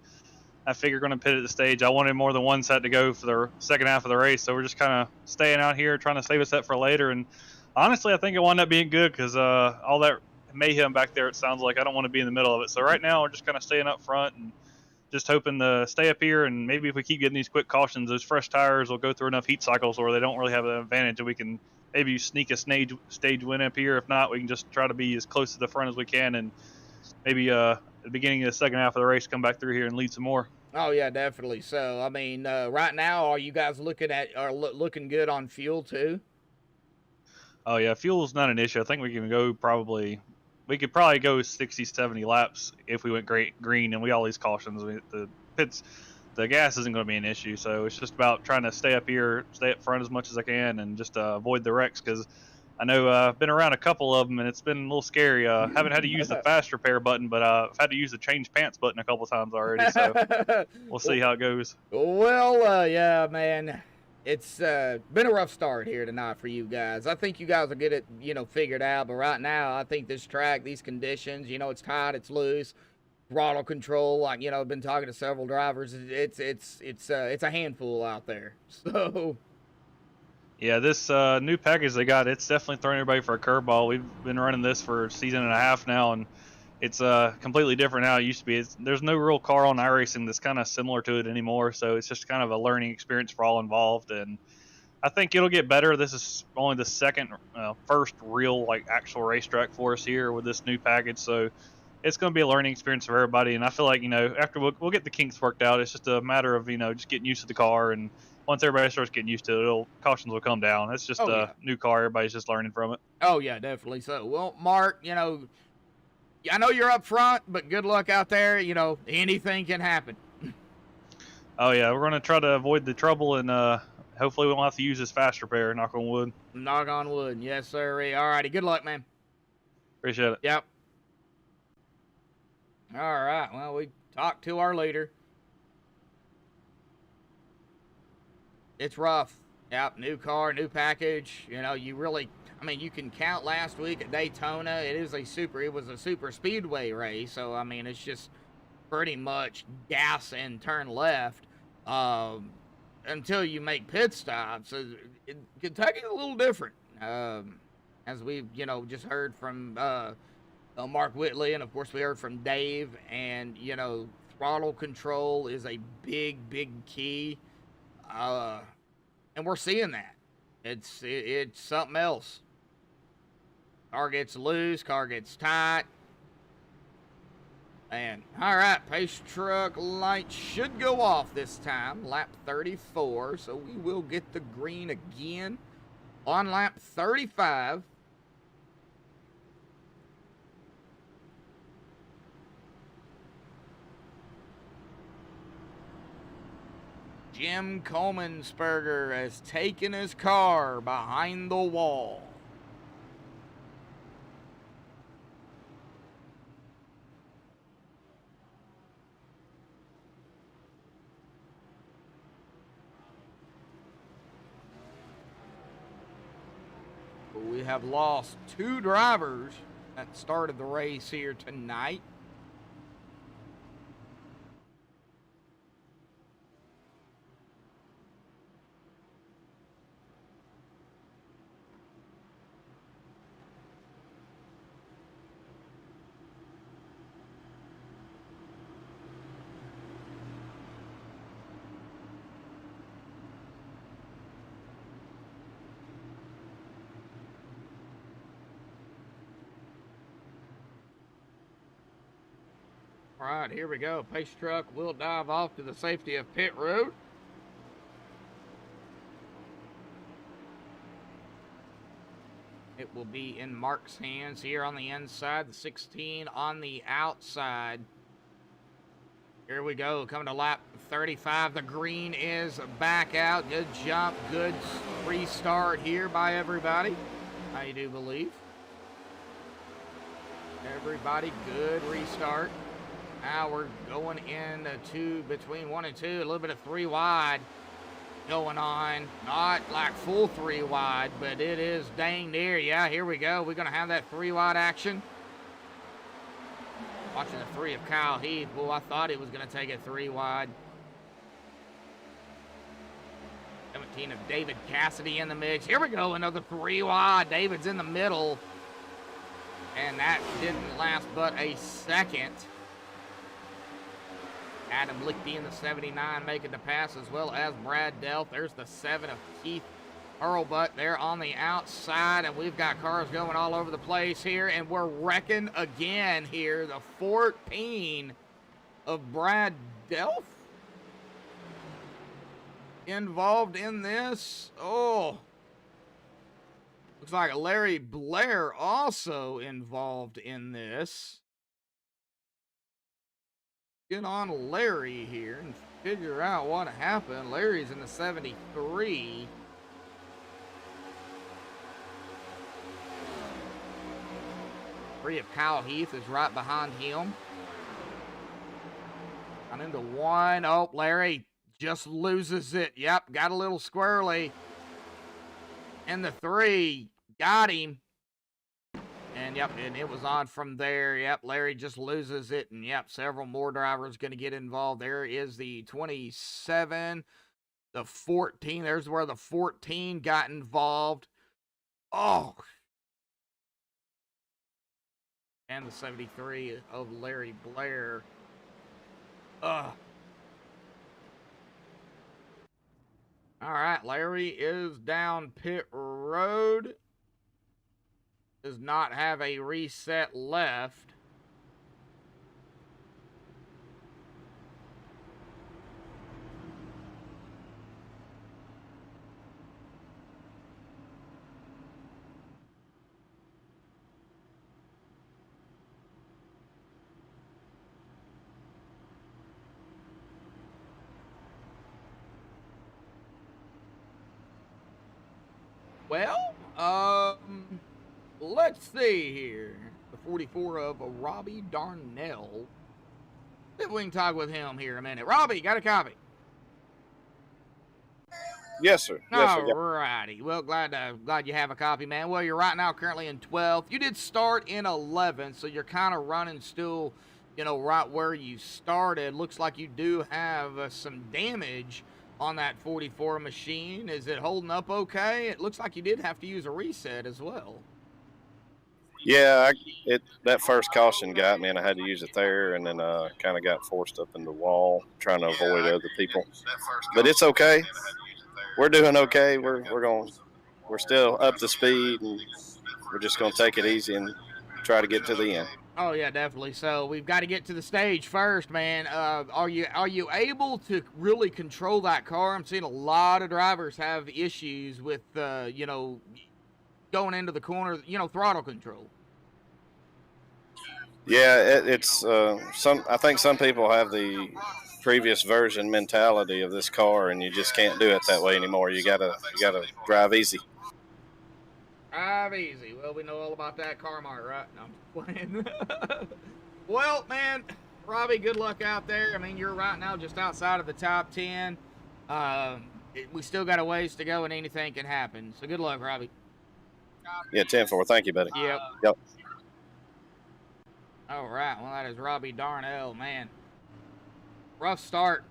I figured going to pit at the stage. I wanted more than one set to go for the second half of the race, so we're just kind of staying out here, trying to save a set for later. And honestly, I think it wound up being good because all that mayhem back there, it sounds like I don't want to be in the middle of it. So right now, we're just kind of staying up front and just hoping to stay up here, and maybe if we keep getting these quick cautions, those fresh tires will go through enough heat cycles where they don't really have an advantage, and we can maybe sneak a stage win up here. If not, we can just try to be as close to the front as we can, and maybe at the beginning of the second half of the race, come back through here and lead some more. Oh yeah, definitely. So I mean, right now, are you guys looking good on fuel too? Oh yeah, fuel's not an issue. I think we can go we could probably go 60, 70 laps if we went green and we got all these cautions. The gas isn't going to be an issue, so it's just about trying to stay up here, stay up front as much as I can, and just avoid the wrecks, because I know I've been around a couple of them, and it's been a little scary. Haven't had to use the fast repair button, but I've had to use the change pants button a couple times already, so we'll see how it goes. Well, yeah, man. It's been a rough start here tonight for you guys. I think you guys will get it, figured out. But right now, I think this track, these conditions, it's tight, it's loose, throttle control. Like I've been talking to several drivers. It's a handful out there. So. Yeah, this new package they got, it's definitely throwing everybody for a curveball. We've been running this for a season and a half now, and it's completely different now. It used to be. There's no real car on iRacing that's kind of similar to it anymore, so it's just kind of a learning experience for all involved, and I think it'll get better. This is only the first real actual racetrack for us here with this new package, so it's going to be a learning experience for everybody. And I feel like after we'll get the kinks worked out, it's just a matter of just getting used to the car, and once everybody starts getting used to it, cautions will come down. It's just a new car. Everybody's just learning from it. Oh yeah, definitely. So, well, Mark, I know you're up front, but good luck out there. Anything can happen. Oh yeah, we're going to try to avoid the trouble, and hopefully we won't have to use this fast repair. Knock on wood. Knock on wood. Yes, sir. All righty. Good luck, man. Appreciate it. Yep. All right. Well, we talked to our leader. It's rough. Yep. New car, new package. You can count last week at Daytona. It was a super speedway race. So, it's just pretty much gas and turn left until you make pit stops. Kentucky's a little different. As we've, just heard from Mark Whitley, and of course we heard from Dave, and, throttle control is a big key. And we're seeing that. It's something else. Car gets loose, car gets tight. And all right, pace truck light should go off this time, lap 34. So we will get the green again on lap 35. Jim Coleman'sberger has taken his car behind the wall. we have lost 2 drivers that started the race here tonight. All right, here we go. Pace truck will dive off to the safety of pit road. It will be in Mark's hands here on the inside, the 16 on the outside. Here we go, coming to lap 35. The green is back out. Good jump, good restart here by everybody, I do believe. Everybody, good restart. Now we're going into between 1 and 2, a little bit of 3 wide going on. Not like full 3 wide, but it is dang near. Yeah, here we go. We're going to have that 3 wide action. Watching the 3 of Kyle Heath. Well, I thought he was going to take it 3 wide. 17 of David Cassidy in the mix. Here we go, another 3 wide. David's in the middle. And that didn't last but a second. Adam Lichty in the 79 making the pass, as well as Brad Delph. There's the 7 of Keith Hurlbutt there on the outside, and we've got cars going all over the place here, and we're wrecking again here. The 14 of Brad Delph involved in this. Oh, looks like Larry Blair also involved in this. Get on Larry here and figure out what happened. Larry's in the 73. Three of Kyle Heath is right behind him. I'm into 1. Oh, Larry just loses it. Yep, got a little squirrely. And the 3 got him. And yep, and it was on from there. Yep, Larry just loses it. And yep, several more drivers going to get involved. There is the 27, the 14. There's where the 14 got involved. Oh. And the 73 of Larry Blair. All right, Larry is down pit road. Does not have a reset left. Well, let's see here. The 44 of Robbie Darnell. See if we can talk with him here a minute. Robbie, got a copy? Yes, sir. Yes, sir. All righty. Well, glad you have a copy, man. Well, you're right now currently in 12th. You did start in 11th, so you're kind of running still, you know, right where you started. Looks like you do have some damage on that 44 machine. Is it holding up okay? It looks like you did have to use a reset as well. Yeah, that first caution got me, and I had to use it there, and then kind of got forced up in the wall, trying to avoid other people. But it's okay. We're doing okay. We're still up to speed, and we're just gonna take it easy and try to get to the end. Oh yeah, definitely. So we've got to get to the stage first, man. Are you able to really control that car? I'm seeing a lot of drivers have issues with you know, going into the corner, you know, throttle control. Yeah, it's I think some people have the previous version mentality of this car, and you just can't do it that way anymore. You gotta drive easy. Drive easy. Well, we know all about that car mart, right? No, I'm playing. Well, man, Robbie, good luck out there. I mean, you're right now just outside of the top 10. We still got a ways to go, and anything can happen. So good luck, Robbie. Yeah, 10-4. Thank you, buddy. Yep. Yep. All right. Well, that is Robbie Darnell, man. Rough start.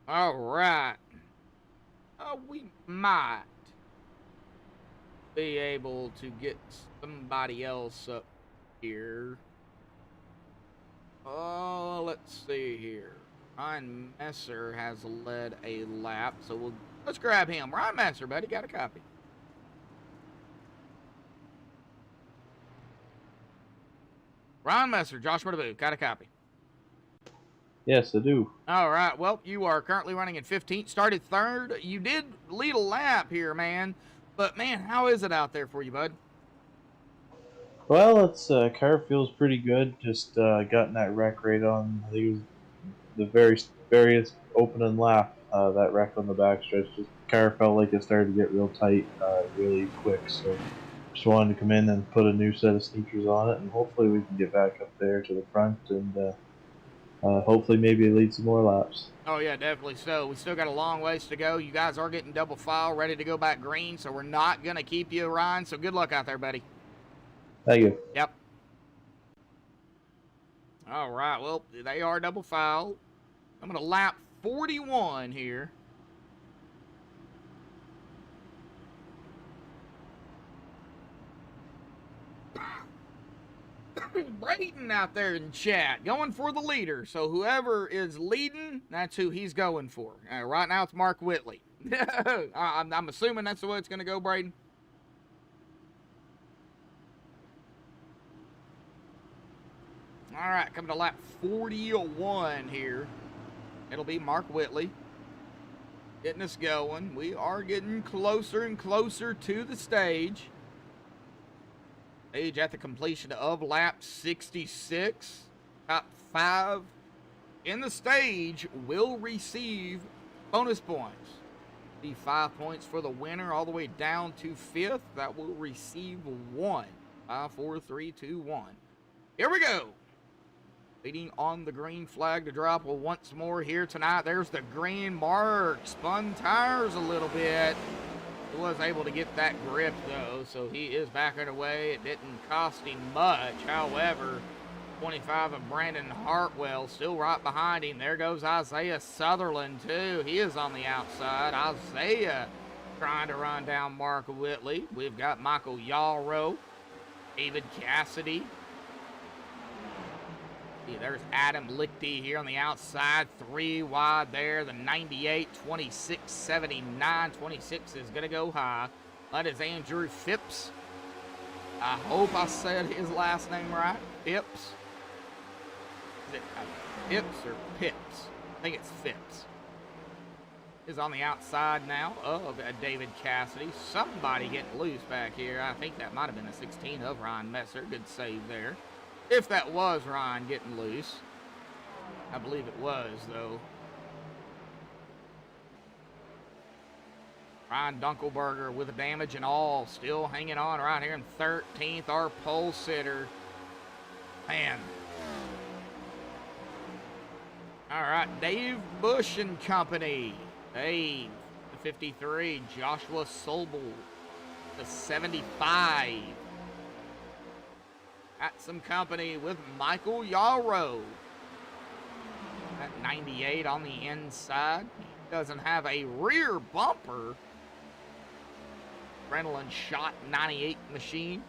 All right. We might be able to get somebody else up here. Oh, let's see here. Ryan Messer has led a lap, so let's grab him. Ryan Messer, buddy, got a copy. Ryan Messer, Joshua DeBoo, got a copy. Yes, I do. All right. Well, you are currently running in 15th. Started third. You did lead a lap here, man. But, man, how is it out there for you, bud? Well, it's car feels pretty good. Just gotten that wreck right on. I think it was the various opening lap. That wreck on the backstretch. Just car felt like it started to get real tight, really quick. So just wanted to come in and put a new set of sneakers on it, and hopefully we can get back up there to the front and. Hopefully maybe lead some more laps. Oh, yeah, definitely so. We still got a long ways to go. You guys are getting double file, ready to go back green, so we're not going to keep you, Ryan. So good luck out there, buddy. Thank you. Yep. All right, well, they are double file. I'm going to lap 41 here. Braden out there in chat going for the leader. So whoever is leading, that's who he's going for. Right now it's Mark Whitley. I'm assuming that's the way it's going to go, Braden. All right, coming to lap 41 here. It'll be Mark Whitley getting us going. We are getting closer and closer to the stage. Stage at the completion of lap 66. Top 5 in the stage will receive bonus points. Be 5 points for the winner all the way down to 5th. That will receive 1. 5, 4, 3, 2, 1. Here we go. Leading on the green flag to drop once more here tonight. There's the green mark. Spun tires a little bit. He was able to get that grip, though, so he is backing away. It didn't cost him much. However, 25 of Brandon Hartwell still right behind him. There goes Isaiah Sutherland, too. He is on the outside. Isaiah trying to run down Mark Whitley. We've got Michael Yalrow, David Cassidy. There's Adam Lichty here on the outside, 3 wide there. The 98, 26, 79, 26 is going to go high. That is Andrew Phipps. I hope I said his last name right. Phipps. Is it Phipps or Pips? I think it's Phipps. Is on the outside now of David Cassidy. Somebody getting loose back here. I think that might have been a 16 of Ryan Messer. Good save there. If that was Ryan getting loose. I believe it was, though. Ryan Dunkelberger with a damage and all. Still hanging on right here in 13th. Our pole sitter. Man. All right, Dave Bush and Company. Dave, the 53. Joshua Sobel, the 75. At some company with Michael Yarrow. At 98 on the inside. He doesn't have a rear bumper. Adrenaline shot 98 machine.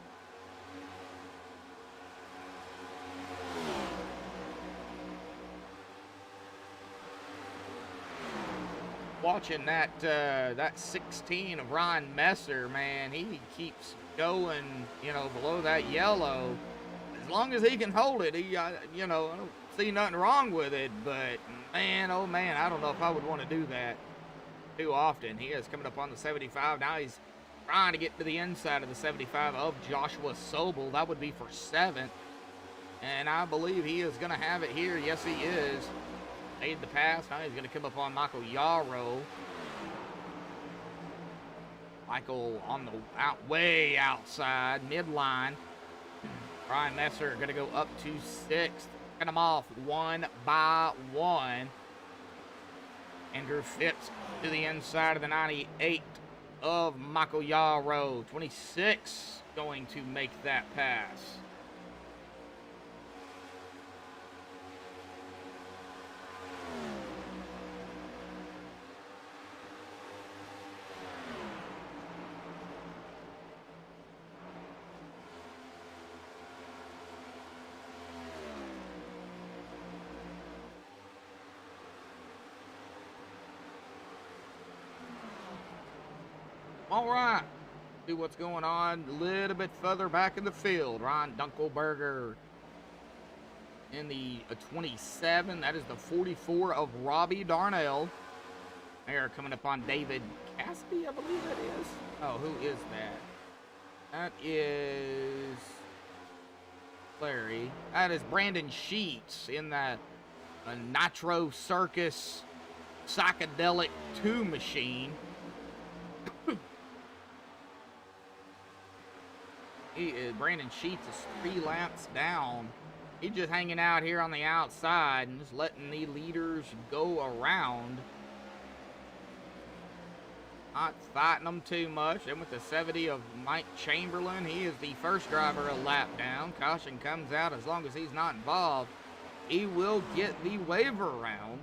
Watching that 16 of Ryan Messer, man, he keeps going, below that yellow. As long as he can hold it, I don't see nothing wrong with it. But man, oh man, I don't know if I would want to do that too often. He is coming up on the 75 now. He's trying to get to the inside of the 75 of Joshua Sobel. That would be for 7th. And I believe he is going to have it here. Yes, he is. Made the pass. Now he's going to come up on Michael Yarrow. Michael on the way outside, midline. Brian Messer going to go up to 6th. Get them off one by one. Andrew Phipps to the inside of the 98 of Michael Yarrow. 26 going to make that pass. All right, see what's going on a little bit further back in the field. Ryan Dunkelberger in the 27. That is the 44 of Robbie Darnell. They're coming up on David Caspi, I believe that is. Oh, who is that? That is Larry. That is Brandon Sheets in that Nitro Circus Psychedelic 2 machine. Brandon Sheets is 3 laps down. He's just hanging out here on the outside and just letting the leaders go around. Not fighting them too much. And with the 70 of Mike Chamberlain, he is the first driver a lap down. Caution comes out as long as he's not involved. He will get the waiver round.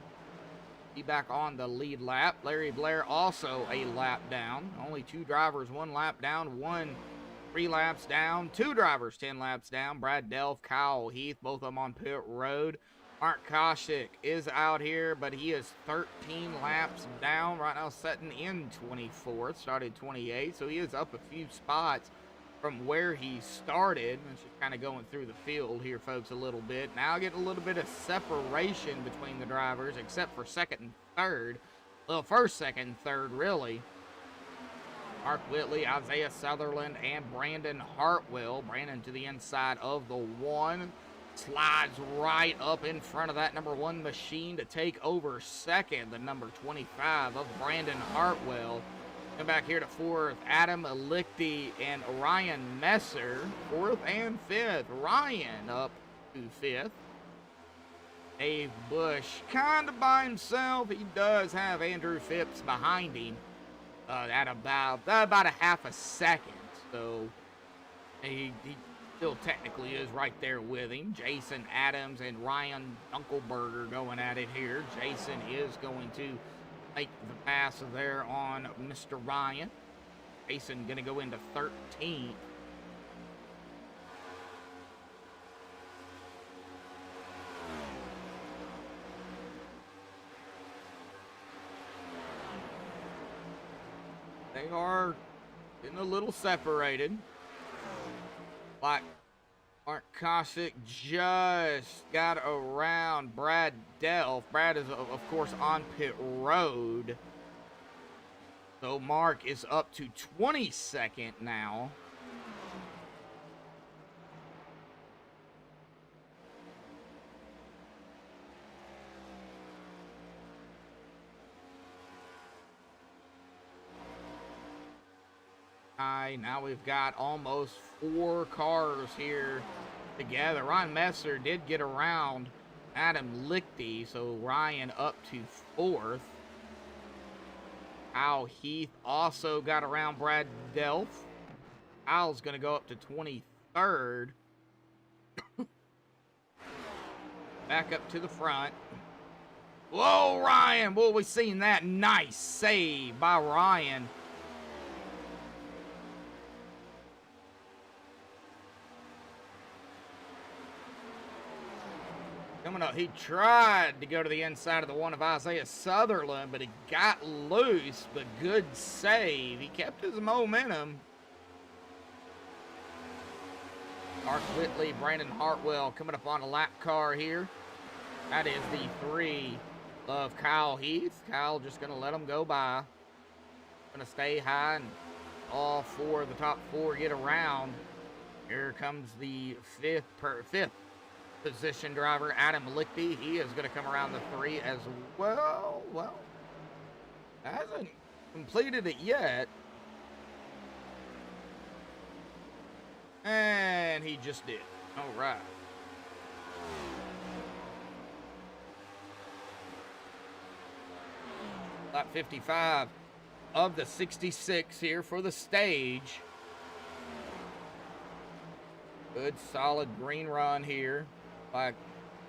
He back on the lead lap. Larry Blair also a lap down. Only 2 drivers 1 lap down. 1 3 laps down. 2 drivers 10 laps down. Brad Delph, Kyle Heath, both of them on pit road. Mark Koshik is out here, but he is 13 laps down. Right now sitting in 24th. Started 28th, so he is up a few spots from where he started. And just kind of going through the field here, folks, a little bit. Now getting a little bit of separation between the drivers, except for 2nd and 3rd. Well, 1st, 2nd, 3rd, really. Mark Whitley, Isaiah Sutherland, and Brandon Hartwell. Brandon to the inside of the 1. Slides right up in front of that number 1 machine to take over 2nd. The number 25 of Brandon Hartwell. Come back here to 4th. Adam Lichty and Ryan Messer. 4th and 5th. Ryan up to 5th. Dave Bush kind of by himself. He does have Andrew Phipps behind him. At about a half a second, so he still technically is right there with him. Jason Adams and Ryan Dunkelberger going at it here. Jason is going to make the pass there on Mr. Ryan. Jason going to go into 13th. They are getting a little separated. Like Mark Kosick just got around Brad Delph. Brad is, of course, on pit road. So Mark is up to 22nd now. Now we've got almost 4 cars here together. Ryan Messer did get around Adam Lichty, so Ryan up to 4th. Al Heath also got around Brad Delph. Al's going to go up to 23rd. Back up to the front. Whoa, Ryan! Boy, we seen that nice save by Ryan. Coming up, he tried to go to the inside of the 1 of Isaiah Sutherland, but he got loose, but good save. He kept his momentum. Mark Whitley, Brandon Hartwell coming up on a lap car here. That is the 3 of Kyle Heath. Kyle just going to let him go by. Going to stay high and all four of the top four get around. Here comes the fifth position driver, Adam Lichty. He is going to come around the 3 as well. Well, hasn't completed it yet. And he just did. All right. Lap 55 of the 66 here for the stage. Good solid green run here. Like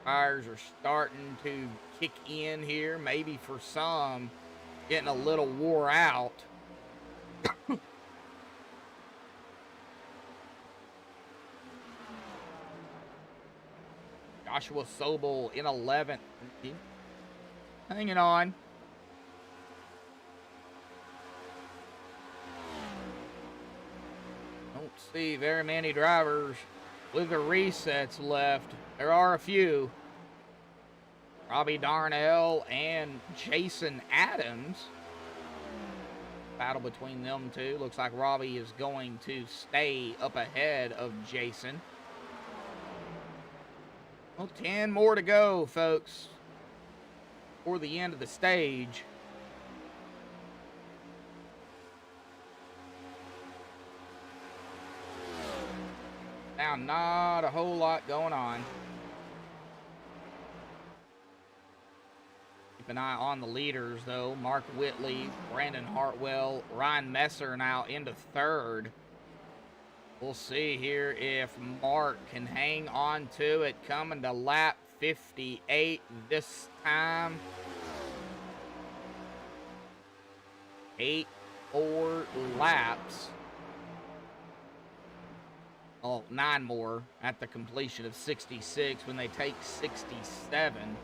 tires are starting to kick in here. Maybe for some getting a little wore out. Joshua Sobel in 11th. Hanging on. Don't see very many drivers with the resets left. There are a few. Robbie Darnell and Jason Adams. Battle between them two. Looks like Robbie is going to stay up ahead of Jason. Well, 10 more to go, folks, for the end of the stage. Now, not a whole lot going on. Keep an eye on the leaders, though. Mark Whitley, Brandon Hartwell, Ryan Messer now into 3rd. We'll see here if Mark can hang on to it. Coming to lap 58 this time. 8 more laps. Oh, 9 more at the completion of 66 when they take 67.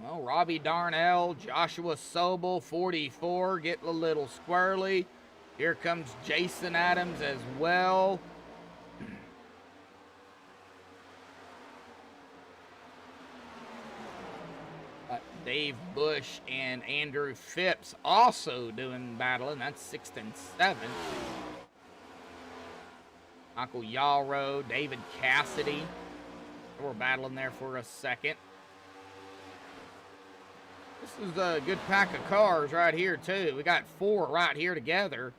Well, Robbie Darnell, Joshua Sobel, 44, getting a little squirrely. Here comes Jason Adams as well. Dave Bush and Andrew Phipps also doing battling. That's 6th and 7th. Michael Yarrow, David Cassidy. We're battling there for a second. This is a good pack of cars right here, too. We got 4 right here together.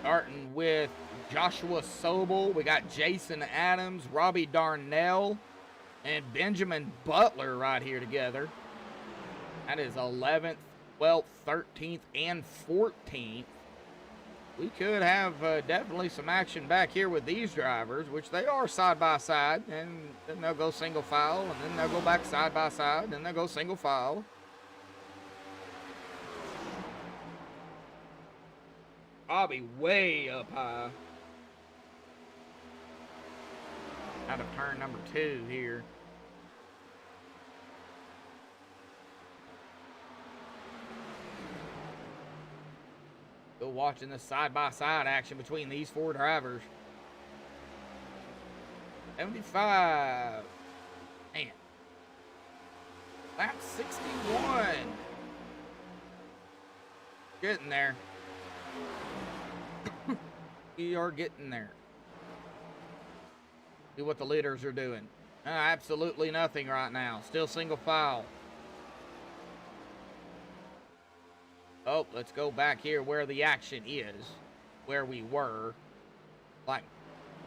Starting with Joshua Sobel. We got Jason Adams, Robbie Darnell, and Benjamin Butler right here together. That is 11th, 12th, 13th, and 14th. We could have definitely some action back here with these drivers, which they are side by side, and then they'll go single file, and then they'll go back side by side, and then they'll go single file. Bobby way up high. Out of turn number 2 here. Still watching the side-by-side action between these 4 drivers. 75. Man. Lap 61. Getting there. We are getting there. See what the leaders are doing. Absolutely nothing right now. Still single file. Oh, let's go back here where the action is. Where we were. Like,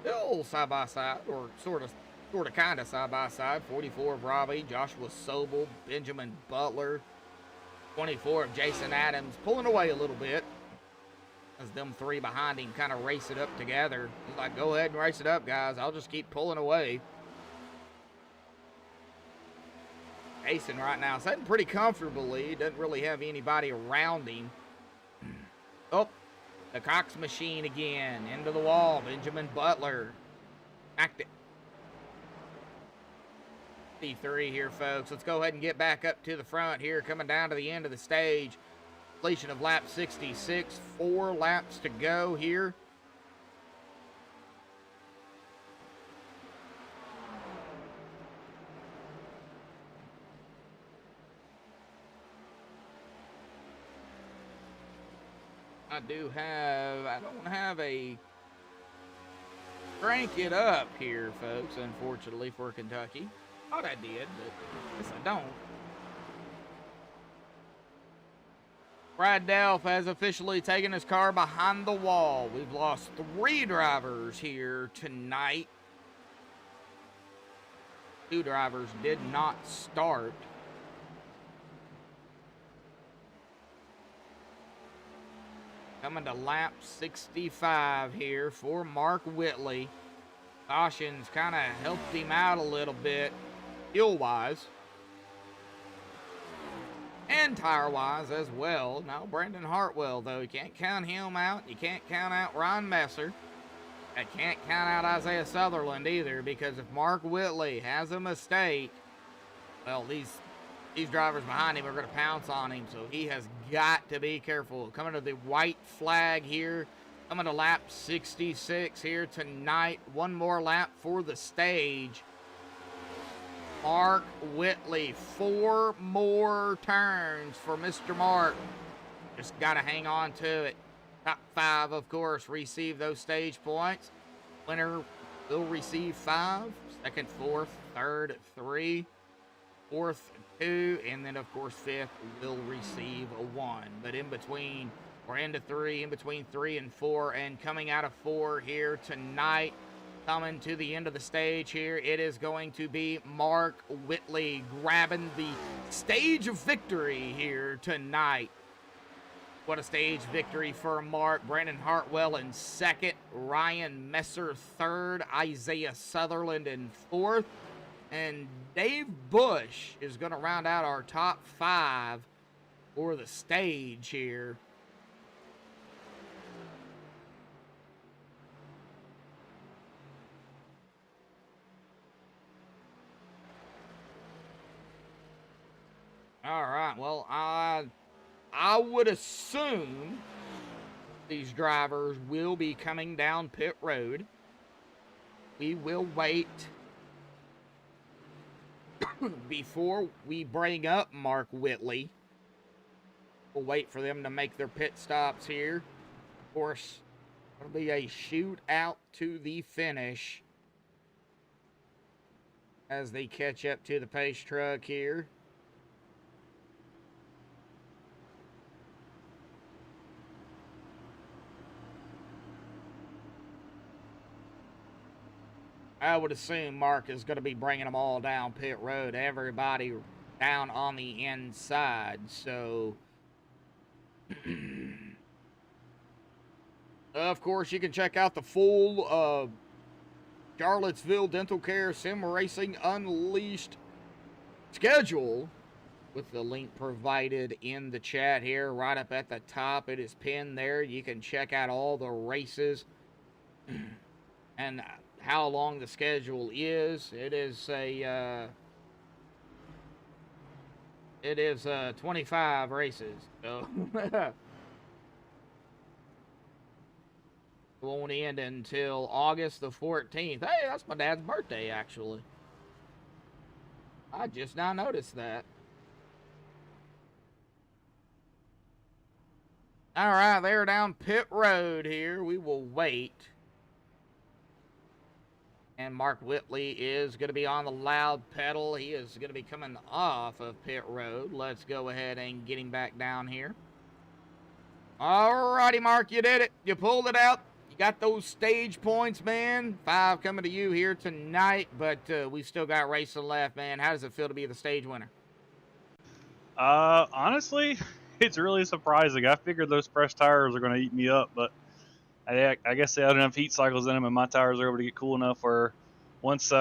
still side-by-side, or sort of, kind of side-by-side. 44 of Robbie, Joshua Sobel, Benjamin Butler. 24 of Jason Adams. Pulling away a little bit. As them 3 behind him kind of race it up together. He's like, go ahead and race it up, guys. I'll just keep pulling away. Jason right now sitting pretty comfortably. Doesn't really have anybody around him. Oh, the Cox machine again. Into the wall. Benjamin Butler. Back to 53 here, folks. Let's go ahead and get back up to the front here. Coming down to the end of the stage. Completion of lap 66. 4 laps to go here. I don't have a crank it up here, folks, unfortunately, for Kentucky. Thought I did, but guess I don't. Brad Delph has officially taken his car behind the wall. We've lost 3 drivers here tonight. 2 drivers did not start. Coming to lap 65 here for Mark Whitley. Cautions kind of helped him out a little bit, fuel-wise. And tire-wise as well. Now, Brandon Hartwell, though, you can't count him out. You can't count out Ron Messer. I can't count out Isaiah Sutherland either, because if Mark Whitley has a mistake, well, these drivers behind him are going to pounce on him, so he has got to be careful. Coming to the white flag here, coming to lap 66 here tonight. One more lap for the stage. Mark Whitley, 4 more turns for Mr. Mark. Just got to hang on to it. Top 5, of course, receive those stage points. Winner will receive 5. Second, 4th, 3rd, 3. 4th, 2. And then, of course, 5th will receive a 1. But in between, or into 3, in between 3 and 4, and coming out of 4 here tonight, coming to the end of the stage here, it is going to be Mark Whitley grabbing the stage of victory here tonight. What a stage victory for Mark. Brandon Hartwell in 2nd, Ryan Messer 3rd, Isaiah Sutherland in 4th, and Dave Bush is going to round out our top 5 for the stage here. All right, well, I would assume these drivers will be coming down pit road. We will wait before we bring up Mark Whitley. We'll wait for them to make their pit stops here. Of course, it'll be a shootout to the finish as they catch up to the pace truck here. I would assume Mark is going to be bringing them all down pit road. Everybody down on the inside. So, of course, you can check out the full Charlottesville Dental Care Sim Racing Unleashed schedule with the link provided in the chat here. Right up at the top, it is pinned there. You can check out all the races and how long the schedule is. It is 25 races. So it won't end until August the 14th. Hey, that's my dad's birthday, actually. I just now noticed that. All right, they're down pit road here. We will wait. And Mark Whitley is going to be on the loud pedal. He is going to be coming off of pit road. Let's go ahead and get him back down here. All righty, Mark, you did it. You pulled it out. You got those stage points, man. 5 coming to you here tonight, but we still got racing left, man. How does it feel to be the stage winner? Honestly, it's really surprising. I figured those fresh tires are going to eat me up, but I guess they had enough heat cycles in them, and my tires were able to get cool enough where once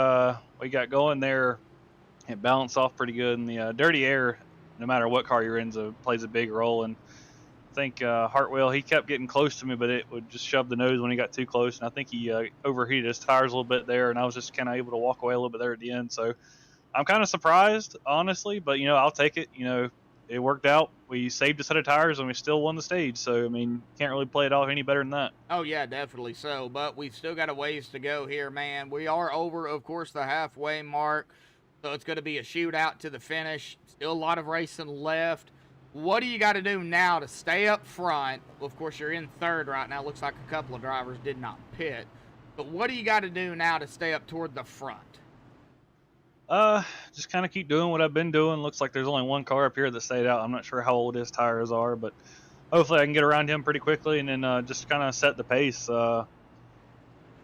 we got going there, it balanced off pretty good. And the dirty air, no matter what car you're in, plays a big role. And I think Hartwell, he kept getting close to me, but it would just shove the nose when he got too close. And I think he overheated his tires a little bit there, and I was just kind of able to walk away a little bit there at the end. So I'm kind of surprised, honestly, but, I'll take it. It worked out. We saved a set of tires, and we still won the stage. So, can't really play it off any better than that. Oh, yeah, definitely so. But we've still got a ways to go here, man. We are over, of course, the halfway mark. So it's going to be a shootout to the finish. Still a lot of racing left. What do you got to do now to stay up front? Well, of course, you're in third right now. Looks like a couple of drivers did not pit. But what do you got to do now to stay up toward the front? Just kind of keep doing what I've been doing. Looks like there's only one car up here that stayed out. I'm not sure how old his tires are, but hopefully I can get around him pretty quickly and then just kind of set the pace.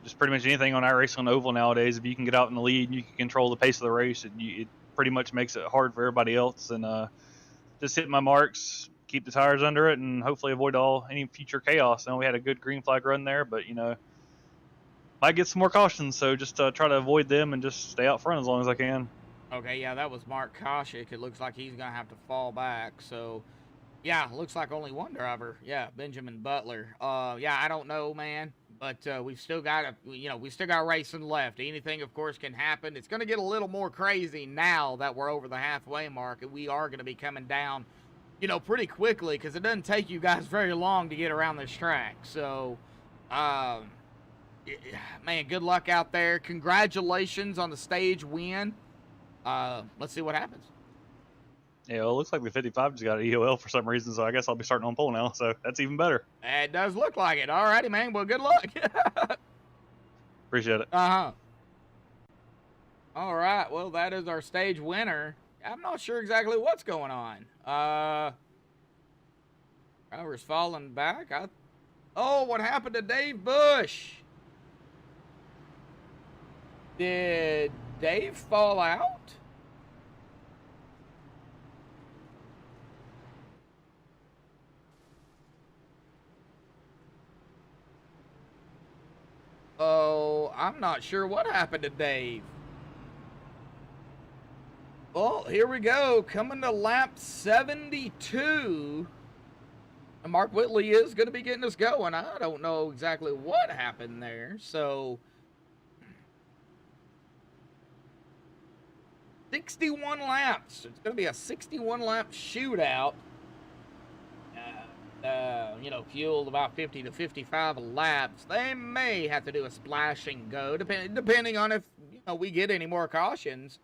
Just pretty much anything on iRacing on oval nowadays, if you can get out in the lead and you can control the pace of the race, it pretty much makes it hard for everybody else. And just hit my marks, keep the tires under it, and hopefully avoid any future chaos. And we had a good green flag run there, but might get some more cautions, so just try to avoid them and just stay out front as long as I can. Okay, yeah, that was Mark Koshik. It looks like he's going to have to fall back. So, yeah, looks like only one driver. Yeah, Benjamin Butler. Yeah, I don't know, man. But we've still got we still got racing left. Anything, of course, can happen. It's going to get a little more crazy now that we're over the halfway mark, and we are going to be coming down, pretty quickly, because it doesn't take you guys very long to get around this track. So, man, good luck out there. Congratulations on the stage win. Let's see what happens. Yeah, well, it looks like the 55 just got an EOL for some reason, so I guess I'll be starting on pole now, so that's even better. It does look like it. All righty, man. Well, good luck. Appreciate it. Uh-huh. All right. Well, that is our stage winner. I'm not sure exactly what's going on. Driver's falling back. Oh, what happened to Dave Bush? Did Dave fall out? Oh, I'm not sure what happened to Dave. Well, here we go. Coming to lap 72. And Mark Whitley is going to be getting us going. I don't know exactly what happened there. So, 61 laps. It's going to be a 61 lap shootout. Fueled about 50 to 55 laps. They may have to do a splash and go, depending on if we get any more cautions.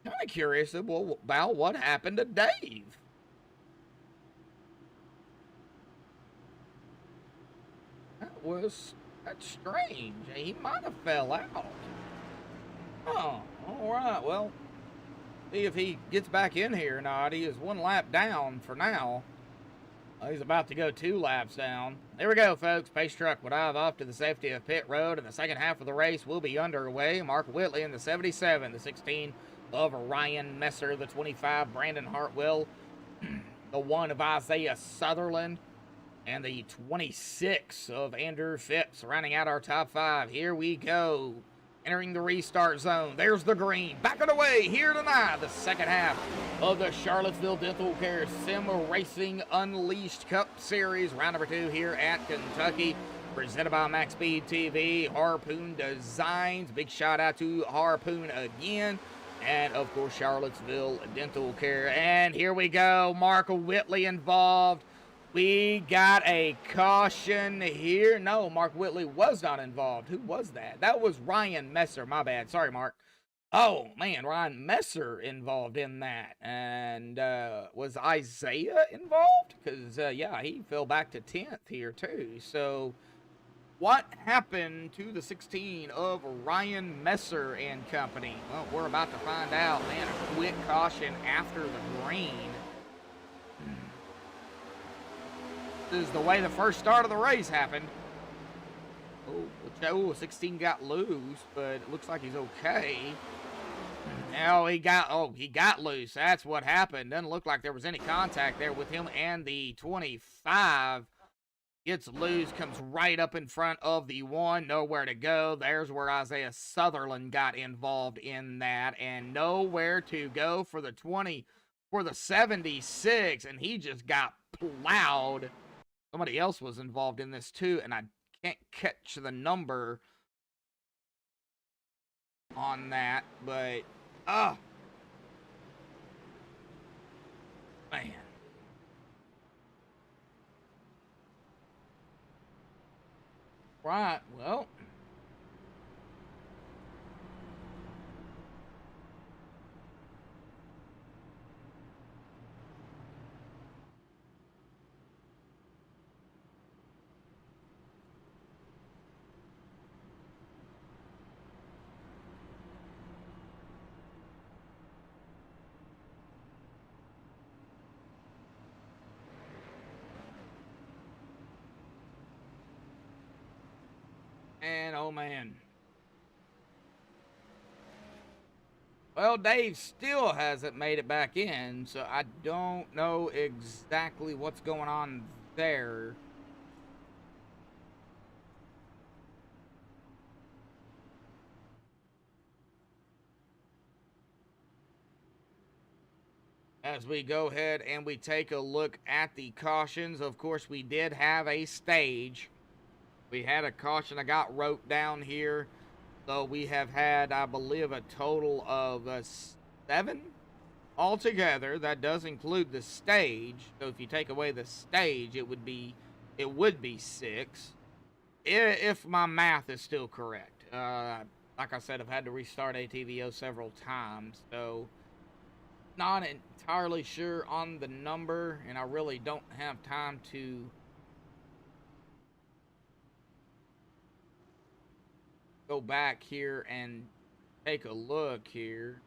Kind of curious about what happened to Dave. That's strange. He might have fell out. Oh, all right. Well, see if he gets back in here or not. He is one lap down for now. He's about to go 2 laps down. There we go, folks. Pace truck will dive off to the safety of pit road, and the second half of the race will be underway. Mark Whitley in the 77, the 16 of Ryan Messer, the 25, Brandon Hartwell, the 1 of Isaiah Sutherland, and the 26 of Andrew Phipps, rounding out our top 5. Here we go. Entering the restart zone. There's the green. Back on the way here tonight. The second half of the Charlottesville Dental Care Sim Racing Unleashed Cup Series. Round number 2 here at Kentucky. Presented by MaxSpeedTV. Harpoon Designs. Big shout out to Harpoon again. And, of course, Charlottesville Dental Care. And here we go. Mark Whitley involved. We got a caution here. No, Mark Whitley was not involved. Who was that? That was Ryan Messer. My bad. Sorry, Mark. Oh, man, Ryan Messer involved in that. And was Isaiah involved? Because, yeah, he fell back to 10th here, too. So, what happened to the 16 of Ryan Messer and company? Well, we're about to find out. Man, a quick caution after the green. This is the way the first start of the race happened. Oh, 16 got loose, but it looks like he's okay. Now he got loose. That's what happened. Doesn't look like there was any contact there with him and the 25. Gets loose, comes right up in front of the 1. Nowhere to go. There's where Isaiah Sutherland got involved in that. And nowhere to go for the 20, for the 76. And he just got plowed. Somebody else was involved in this too, and I can't catch the number on that, but man. Right, well. Man, oh man. Well, Dave still hasn't made it back in, so I don't know exactly what's going on there. As we go ahead and we take a look at the cautions, of course, we did have a stage. We had a caution I got wrote down here. So we have had, I believe, a total of 7 altogether. That does include the stage. So if you take away the stage, it would be 6. If my math is still correct. Like I said, I've had to restart ATVO several times, so not entirely sure on the number, and I really don't have time to go back here and take a look here.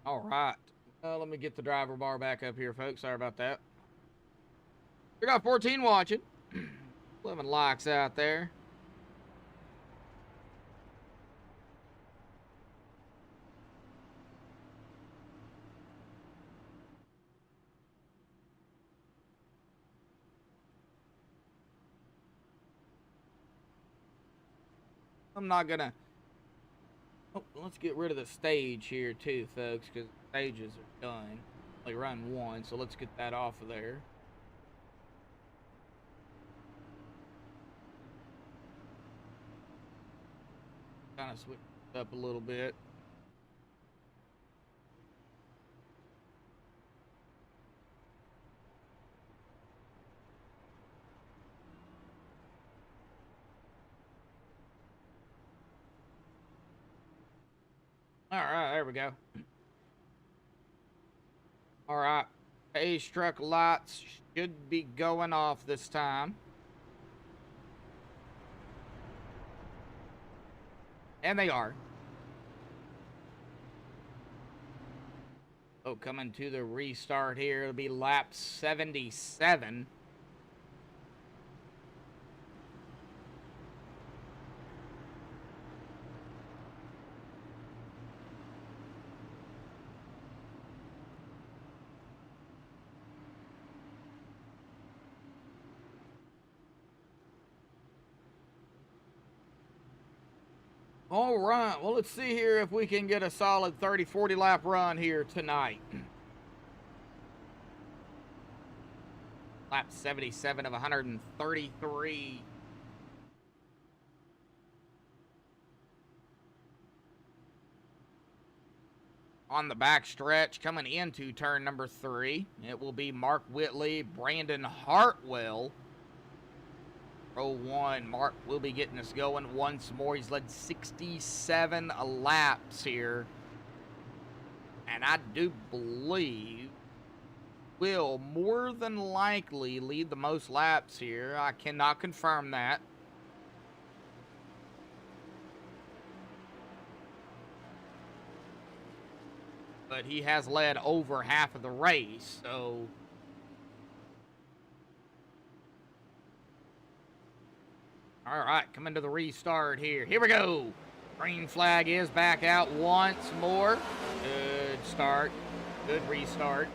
All right. Let me get the driver bar back up here, folks. Sorry about that. We got 14 watching. 11 likes out there. I'm not gonna... Oh, let's get rid of the stage here too, folks, because stages are done. They run one, so let's get that off of there. Kind of switch it up a little bit. All right, there we go. All right, page truck lights should be going off this time. And they are. Oh, coming to the restart here. It'll be lap 77. All right, well, let's see here if we can get a solid 30-40 lap run here tonight. Lap 77 of 133. On the back stretch, coming into turn number 3, it will be Mark Whitley, Brandon Hartwell. Row 1, Mark will be getting us going once more. He's led 67 laps here. And I do believe will more than likely lead the most laps here. I cannot confirm that. But he has led over half of the race, so... All right, coming to the restart here. Here we go. Green flag is back out once more. Good start. Good restart.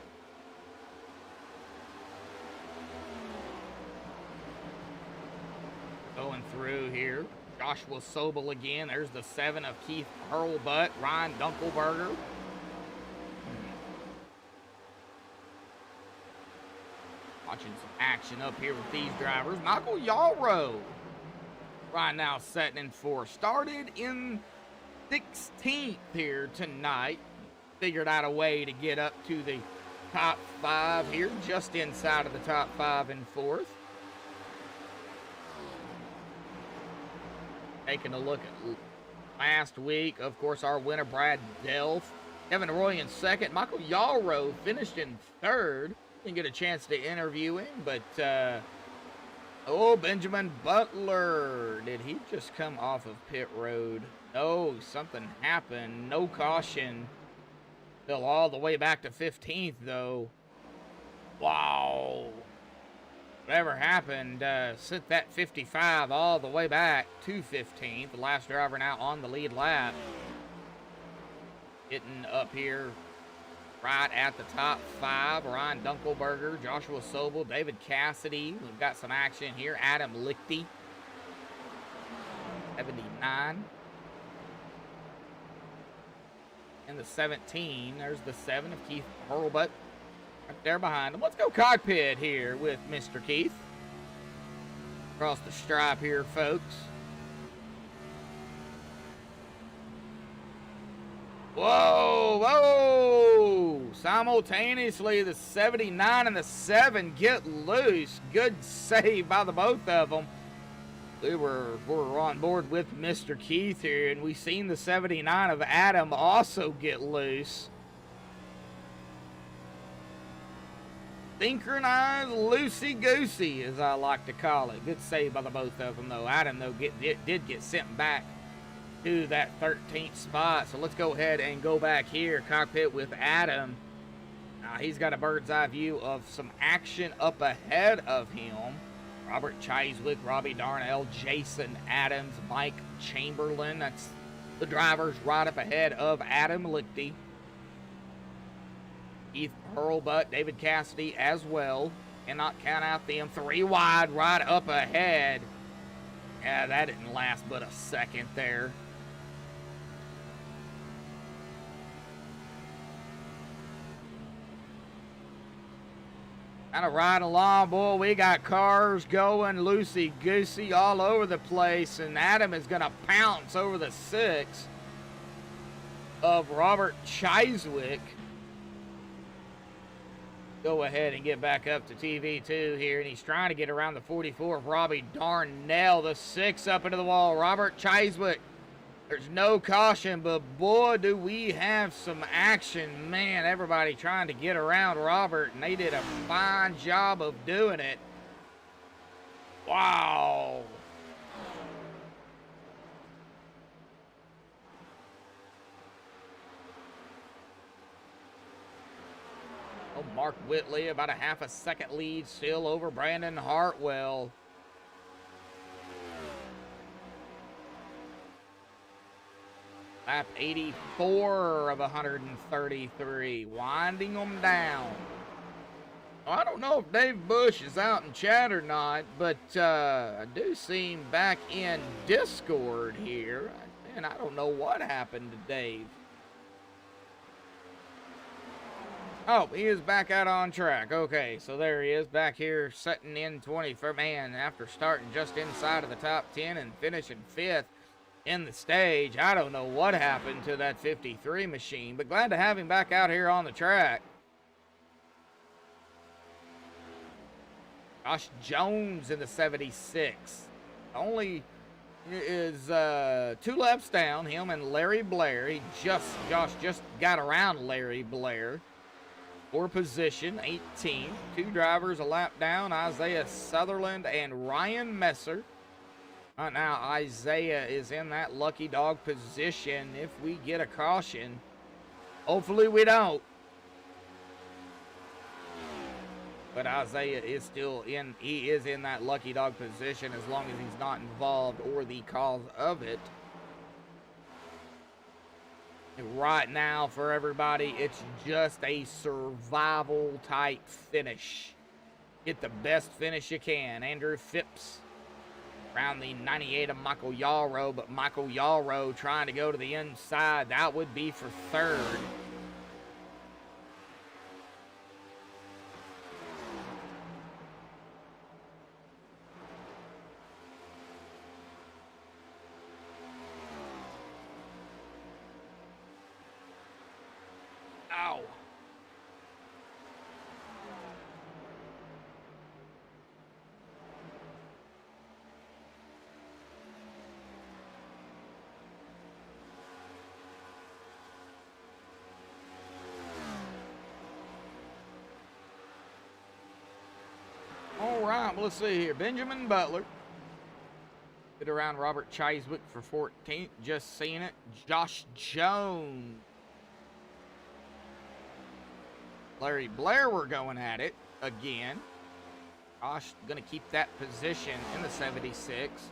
Going through here. Joshua Sobel again. There's the 7 of Keith Hurlbutt. Ryan Dunkelberger. Watching some action up here with these drivers. Michael Yalrow right now setting in 4th. Started in 16th here tonight. Figured out a way to get up to the top 5 here. Just inside of the top 5 in 4th. taking a look at last week. Of course, our winner, Brad Delph. Kevin Roy in second. Michael Yalro finished in third. Didn't get a chance to interview him, but Benjamin Butler. Did he just come off of pit road? No, something happened. No caution. Still all the way back to 15th, though. Wow. Whatever happened, sent that 55 all the way back to 15th. The last driver now on the lead lap. Hitting up here right at the top 5. Ryan Dunkelberger, Joshua Sobel, David Cassidy. We've got some action here. Adam Lichty, 79. And the 17, there's the 7 of Keith Hurlbutt right there behind him. Let's go cockpit here with Mr. Keith. Across the stripe here, folks. Whoa, whoa! Simultaneously, the 79 and the 7 get loose. Good save by the both of them. We're on board with Mr. Keith here, and we've seen the 79 of Adam also get loose. Synchronized loosey-goosey, as I like to call it. Good save by the both of them, though. Adam, though, did get sent back to that 13th spot. So let's go ahead and go back here, cockpit with Adam. Now, he's got a bird's eye view of some action up ahead of him. Robert Chiswick, Robbie Darnell, Jason Adams, Mike Chamberlain. That's the drivers right up ahead of Adam Lichty. Keith Hurlbutt, David Cassidy as well. Cannot count out them. 3 wide right up ahead. Yeah, that didn't last but a second there. Kind of riding along, boy. We got cars going loosey-goosey all over the place, and Adam is going to pounce over the 6 of Robert Chiswick. Go ahead and get back up to TV2 here, and he's trying to get around the 44 of Robbie Darnell. The 6 up into the wall. Robert Chiswick. There's no caution, but boy, do we have some action. Man, everybody trying to get around Robert, and they did a fine job of doing it. Wow. Oh, Mark Whitley, about a half a second lead still over Brandon Hartwell. Lap 84 of 133, winding them down. I don't know if Dave Bush is out in chat or not, but I do see him back in Discord here, and I don't know what happened to Dave. Oh, he is back out on track. Okay, so there he is back here setting in 20th. Man, after starting just inside of the top 10 and finishing 5th in the stage. I don't know what happened to that 53 machine, but glad to have him back out here on the track. Josh Jones in the 76. Only is 2 laps down, him and Larry Blair. Josh just got around Larry Blair for position 18. 2 drivers a lap down, Isaiah Sutherland and Ryan Messer. Right now, Isaiah is in that lucky dog position if we get a caution. Hopefully we don't. But Isaiah is still in, he is in that lucky dog position as long as he's not involved or the cause of it. And right now, for everybody, it's just a survival type finish. Get the best finish you can. Andrew Phipps around the 98 of Michael Yalro, but Michael Yalro trying to go to the inside. That would be for 3rd. Ow. let's see here. Benjamin Butler. Hit around Robert Chiswick for 14th. Just seeing it. Josh Jones. Larry Blair were going at it again. Josh going to keep that position in the 76.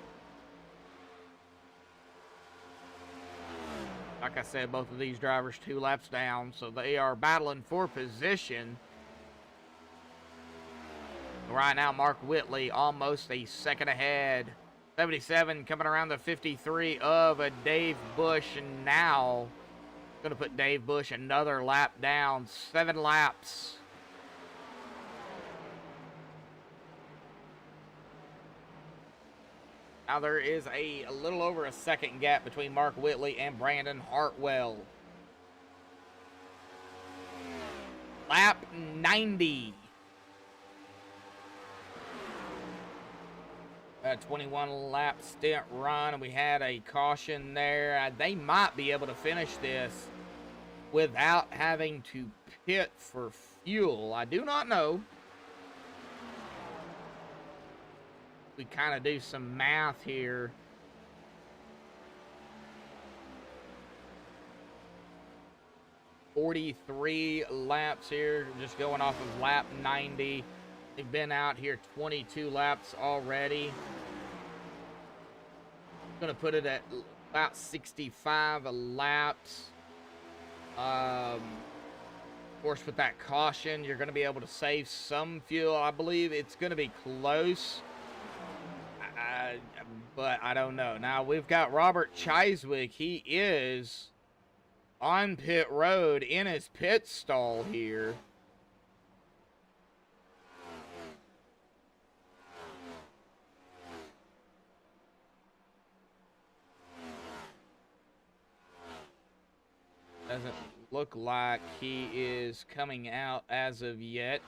Like I said, both of these drivers 2 laps down, so they are battling for position. Right now, Mark Whitley almost a second ahead. 77 coming around the 53 of a Dave Bush, and now going to put Dave Bush another lap down. 7 laps. Now there is a little over a second gap between Mark Whitley and Brandon Hartwell. Lap 90. A 21 lap stint run, and we had a caution there. They might be able to finish this without having to pit for fuel. I do not know. We kind of do some math here. $43 laps here, just going off of lap 90. They've been out here 22 laps already. Gonna put it at about 65 laps. Of course, with that caution, you're gonna be able to save some fuel. I believe it's gonna be close. But I don't know. Now, we've got Robert Chiswick. He is on pit road in his pit stall here. Doesn't look like he is coming out as of yet.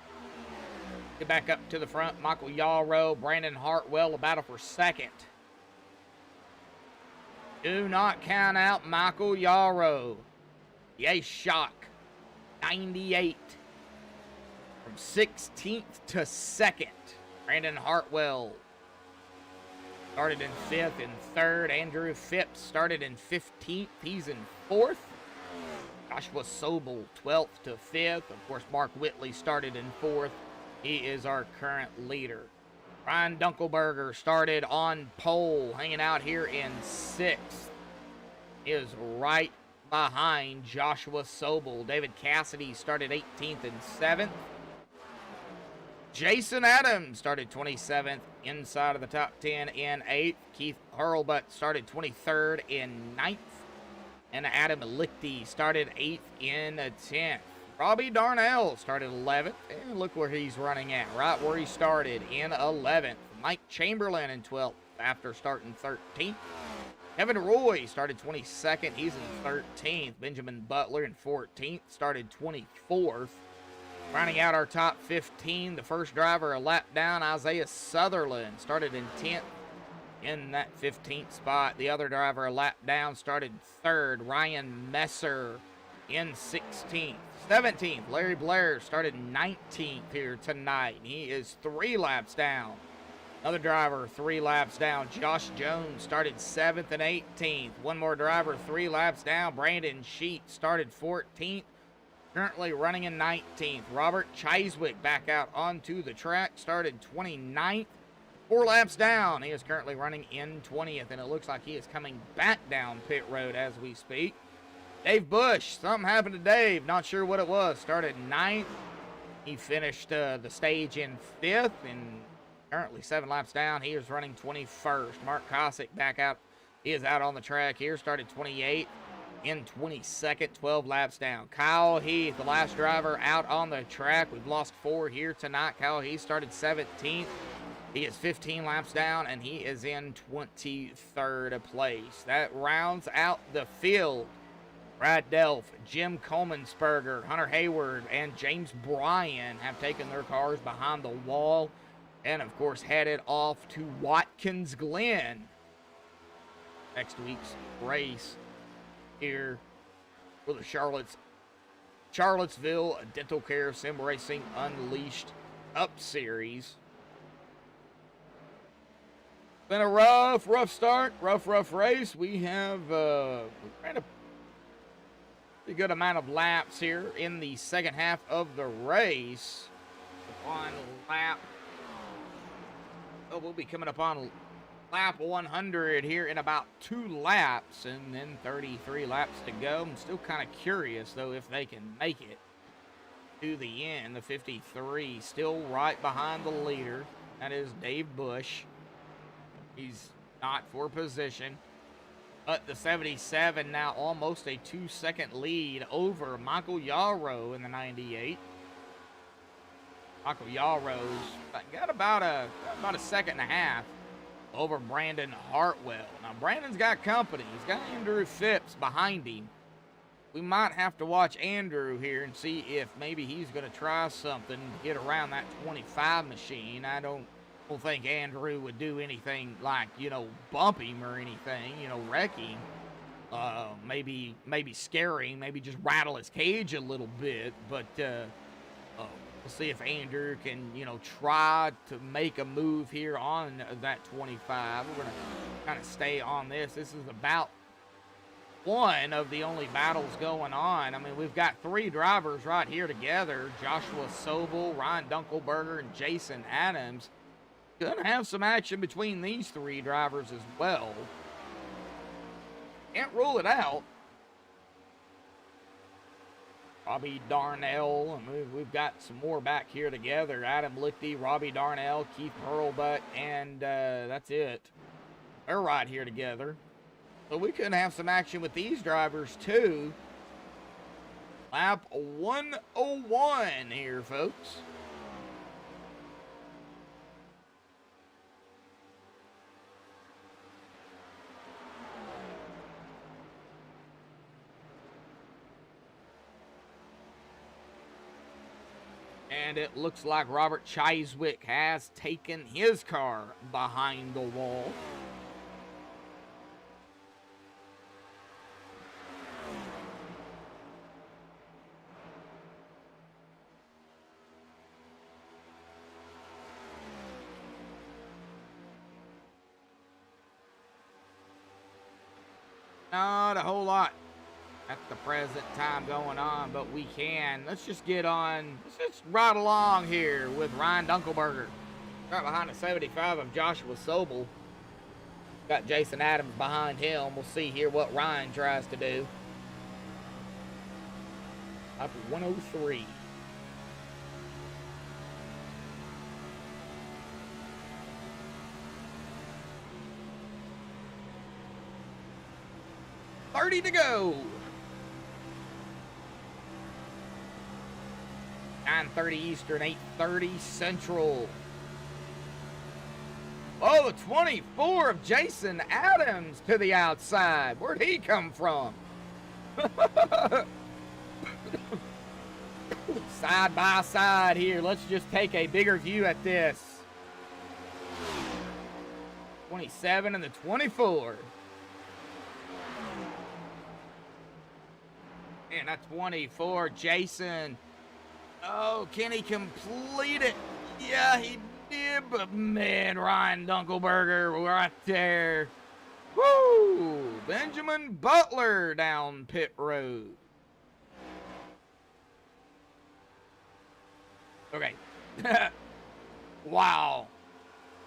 Get back up to the front. Michael Yarrow, Brandon Hartwell, a battle for second. Do not count out Michael Yarrow. The Ace Shock, 98. From 16th to 2nd. Brandon Hartwell started in 5th and 3rd. Andrew Phipps started in 15th. He's in 4th. Joshua Sobel, 12th to 5th. Of course, Mark Whitley started in 4th. He is our current leader. Ryan Dunkelberger started on pole, hanging out here in 6th. He is right behind Joshua Sobel. David Cassidy started 18th and 7th. Jason Adams started 27th, inside of the top 10 in 8th. Keith Hurlbutt started 23rd in 9th. And Adam Lichty started 8th in 10th. Robbie Darnell started 11th. And look where he's running at, right where he started in 11th. Mike Chamberlain in 12th after starting 13th. Kevin Roy started 22nd. He's in 13th. Benjamin Butler in 14th. Started 24th. Rounding out our top 15, the first driver a lap down, Isaiah Sutherland, started in 10th in that 15th spot. The other driver a lap down, started 3rd, Ryan Messer in 16th. 17th, Larry Blair started 19th here tonight. He is 3 laps down. Another driver 3 laps down. Josh Jones started 7th and 18th. One more driver 3 laps down. Brandon Sheet started 14th. Currently running in 19th. Robert Chiswick back out onto the track. Started 29th. 4 laps down. He is currently running in 20th. And it looks like he is coming back down pit road as we speak. Dave Bush. Something happened to Dave. Not sure what it was. Started 9th. He finished the stage in 5th. And currently 7 laps down. He is running 21st. Mark Cossack back out. He is out on the track here. Started 28th. In 22nd, 12 laps down. Kyle Heath, the last driver out on the track. We've lost 4 here tonight. Kyle Heath started 17th. He is 15 laps down, and he is in 23rd place. That rounds out the field. Brad Delph, Jim Coleman-Sperger, Hunter Hayward, and James Bryan have taken their cars behind the wall and, of course, headed off to Watkins Glen next week's race here for the Charlottesville Dental Care Sim Racing Unleashed Up Series. Been a rough start, rough race. We have ran a pretty good amount of laps here in the second half of the race. On lap, we'll be coming up on lap 100 here in about 2 laps, and then 33 laps to go. I'm still kind of curious though if they can make it to the end. The 53 still right behind the leader. That is Dave Bush. He's not for position. But the 77 now almost a 2-second lead over Michael Yarrow in the 98. Michael Yarrow's got about a second and a half over Brandon Hartwell. Now Brandon's got company. He's got Andrew Phipps behind him. We might have to watch Andrew here and see if maybe he's going to try something to get around that 25 machine. I don't think Andrew would do anything like, bump him or anything, wreck him. Maybe scare him, maybe just rattle his cage a little bit. But we'll see if Andrew can, try to make a move here on that 25. We're going to kind of stay on this. This is about one of the only battles going on. I mean, we've got 3 drivers right here together. Joshua Sobel, Ryan Dunkelberger, and Jason Adams. Gonna have some action between these 3 drivers as well. Can't rule it out. Robbie Darnell. We've got some more back here together. Adam Lichty, Robbie Darnell, Keith Hurlbutt, and that's it. They're right here together. So we could have some action with these drivers too. Lap 101 here, folks. And it looks like Robert Chiswick has taken his car behind the wall. Not a whole lot at the present time going on, but we can. Let's just ride along here with Ryan Dunkelberger. Right behind the 75 of Joshua Sobel. Got Jason Adams behind him. We'll see here what Ryan tries to do. Up 103. $30 to go. 9:30 Eastern, 8:30 Central. Oh, the 24 of Jason Adams to the outside. Where'd he come from? Side by side here. Let's just take a bigger view at this. 27 and the 24. And that 24, Jason. Oh, can he complete it? Yeah, he did, but man, Ryan Dunkelberger right there. Woo! Benjamin Butler down pit road. Okay. Wow.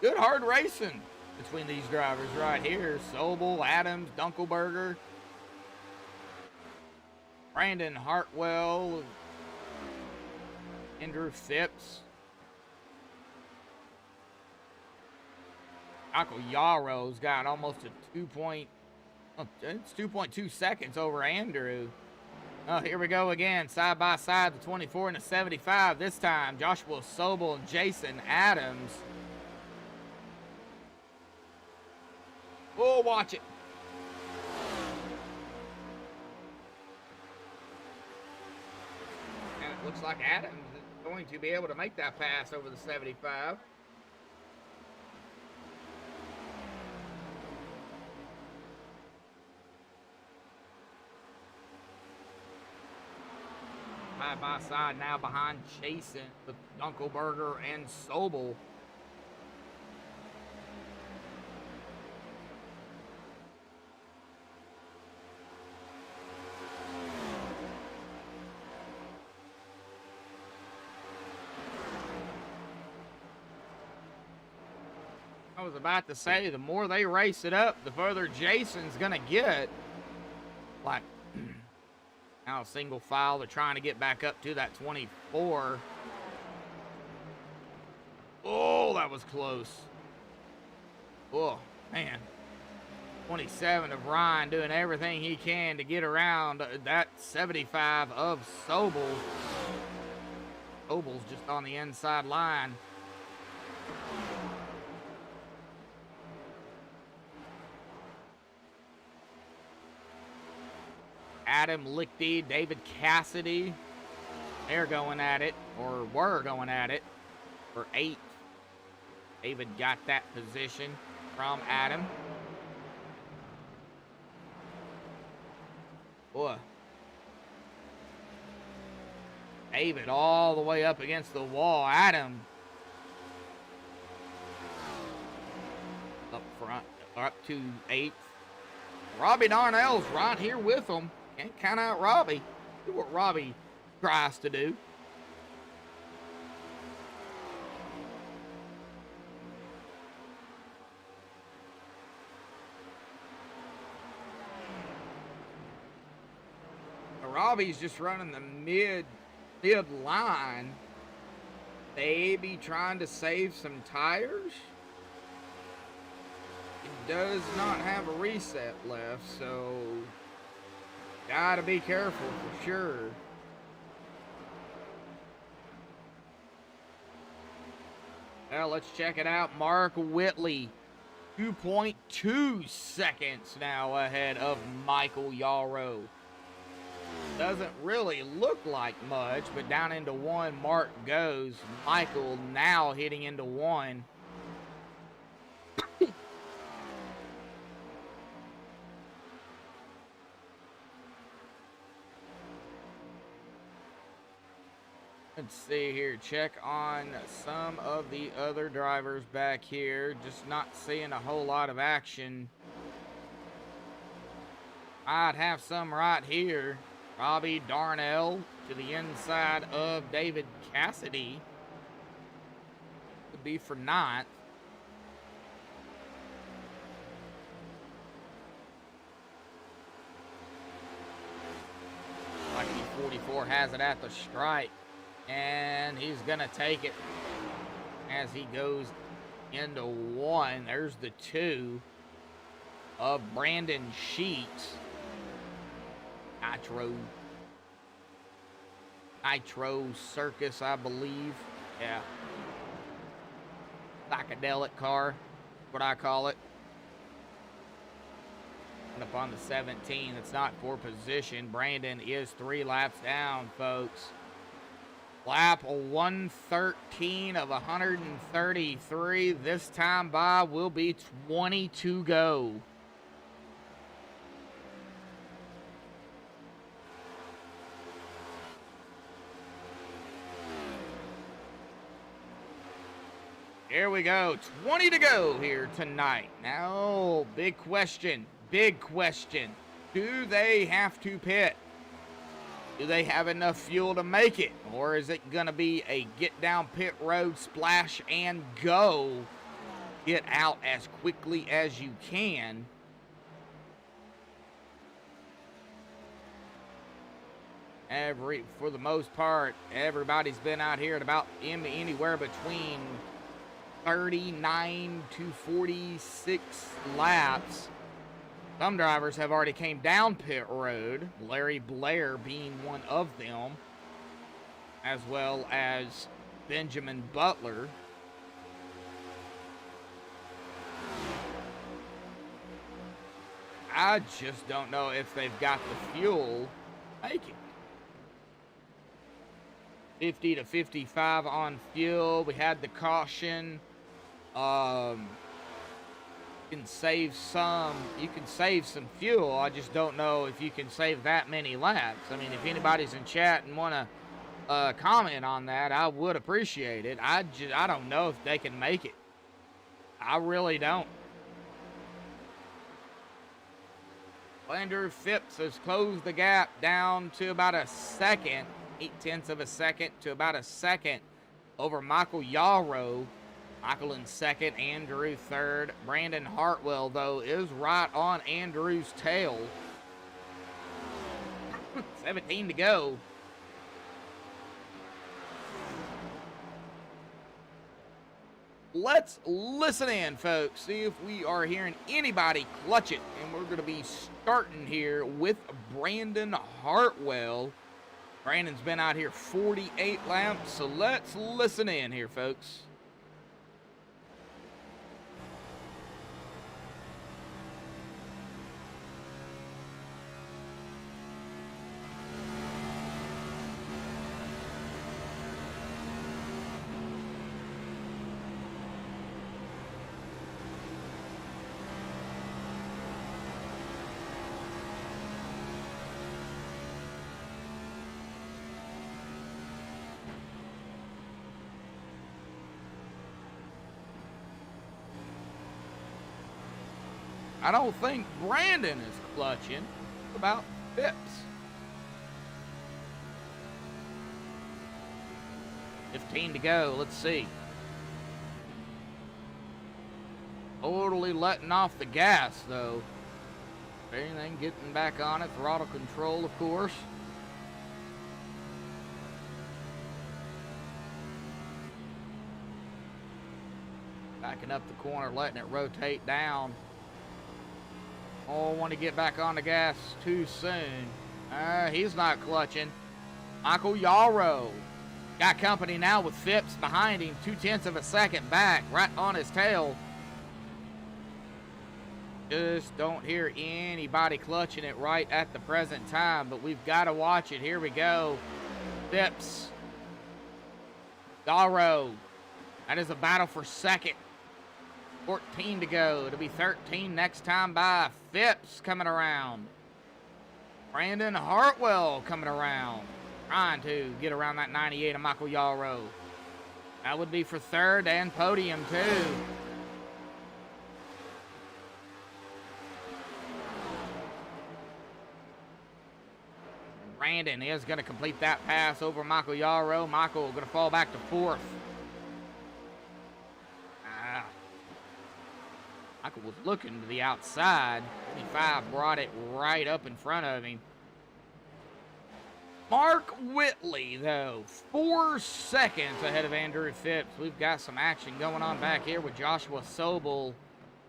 Good hard racing between these drivers right here. Sobel, Adams, Dunkelberger. Brandon Hartwell, Andrew Phipps, Michael Yarrow's got almost a 2.2 seconds over Andrew. Oh, here we go again, side by side, the 24 and the 75. This time, Joshua Sobel and Jason Adams. We'll watch it. Looks like Adams is going to be able to make that pass over the 75. Side by side now behind Jason with Dunkelberger and Sobel. I was about to say, the more they race it up, the further Jason's gonna get. Like, now single file, they're trying to get back up to that 24. Oh, that was close. Oh, man. 27 of Ryan doing everything he can to get around that 75 of Sobel. Sobel's just on the inside line. Adam Lichty, David Cassidy, they're going at it, or were going at it, for 8th. David got that position from Adam. Boy. David all the way up against the wall. Adam up front, up to 8th. Robbie Darnell's right here with him. Can't count out Robbie. Do what Robbie tries to do. Robbie's just running the mid line. Maybe trying to save some tires. He does not have a reset left, so gotta be careful for sure. Well, let's check it out. Mark Whitley, 2.2 seconds now ahead of Michael Yarrow. Doesn't really look like much, but down into 1, Mark goes. Michael now hitting into 1. Let's see here. Check on some of the other drivers back here. Just not seeing a whole lot of action. I'd have some right here. Robbie Darnell to the inside of David Cassidy. Could be for 9th. Lucky 44 has it at the stripe. And he's going to take it as he goes into 1. There's the 2 of Brandon Sheets. Nitro Circus, I believe. Yeah. Psychedelic car, what I call it. And up on the 17, it's not for position. Brandon is 3 laps down, folks. Lap 113 of 133. This time by will be 20 to go. Here we go, 20 to go here tonight. Now, big question. Do they have to pit? Do they have enough fuel to make it? Or is it going to be a get down pit road, splash and go? Get out as quickly as you can. For the most part, everybody's been out here at about anywhere between 39 to 46 laps. Some drivers have already came down pit road, Larry Blair being one of them, as well as Benjamin Butler. I just don't know if they've got the fuel to make it. 50 to 55 on fuel. We had the caution. You can save some fuel. I just don't know if you can save that many laps. I mean, if anybody's in chat and want to comment on that, I would appreciate it. I don't know if they can make it. I really don't. Lander Phipps has closed the gap down to about a second, 0.8 of a second to about a second over Michael Yarrow. Michael in second, Andrew third. Brandon Hartwell, though, is right on Andrew's tail. 17 to go. Let's listen in, folks. See if we are hearing anybody clutch it. And we're going to be starting here with Brandon Hartwell. Brandon's been out here 48 laps, so let's listen in here, folks. I don't think Brandon is clutching. What about Phipps? 15 to go. Let's see. Totally letting off the gas, though. Anything getting back on it. Throttle control, of course. Backing up the corner, letting it rotate down. Oh, want to get back on the gas too soon. He's not clutching. Michael Yarrow got company now with Phipps behind him, 0.2 of a second back, right on his tail. Just don't hear anybody clutching it right at the present time, but we've got to watch it. Here we go. Phipps. Yarrow. That is a battle for second. 14 to go. It'll be 13 next time by. Phipps coming around. Brandon Hartwell coming around. Trying to get around that 98 of Michael Yarrow. That would be for third and podium, too. Brandon is going to complete that pass over Michael Yarrow. Michael going to fall back to fourth. Michael was looking to the outside. 25 brought it right up in front of him. Mark Whitley, though, 4 seconds ahead of Andrew Phipps. We've got some action going on back here with Joshua Sobel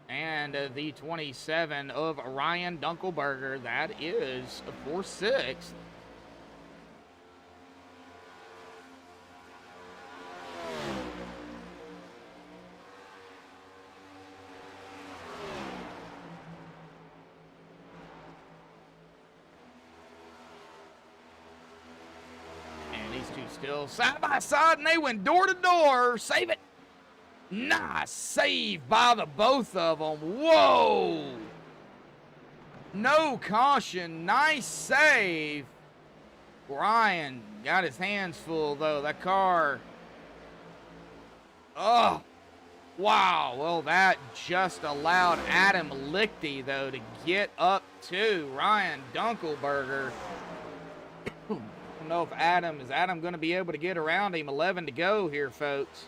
and the 27 of Ryan Dunkelberger. That is for 6th. Still side by side, and they went door to door. Save it. Nice save by the both of them. Whoa. No caution. Nice save. Ryan got his hands full, though. That car. Oh. Wow. Well, that just allowed Adam Lichty, though, to get up to Ryan Dunkelberger. Know if Adam going to be able to get around him. 11 to go here, folks.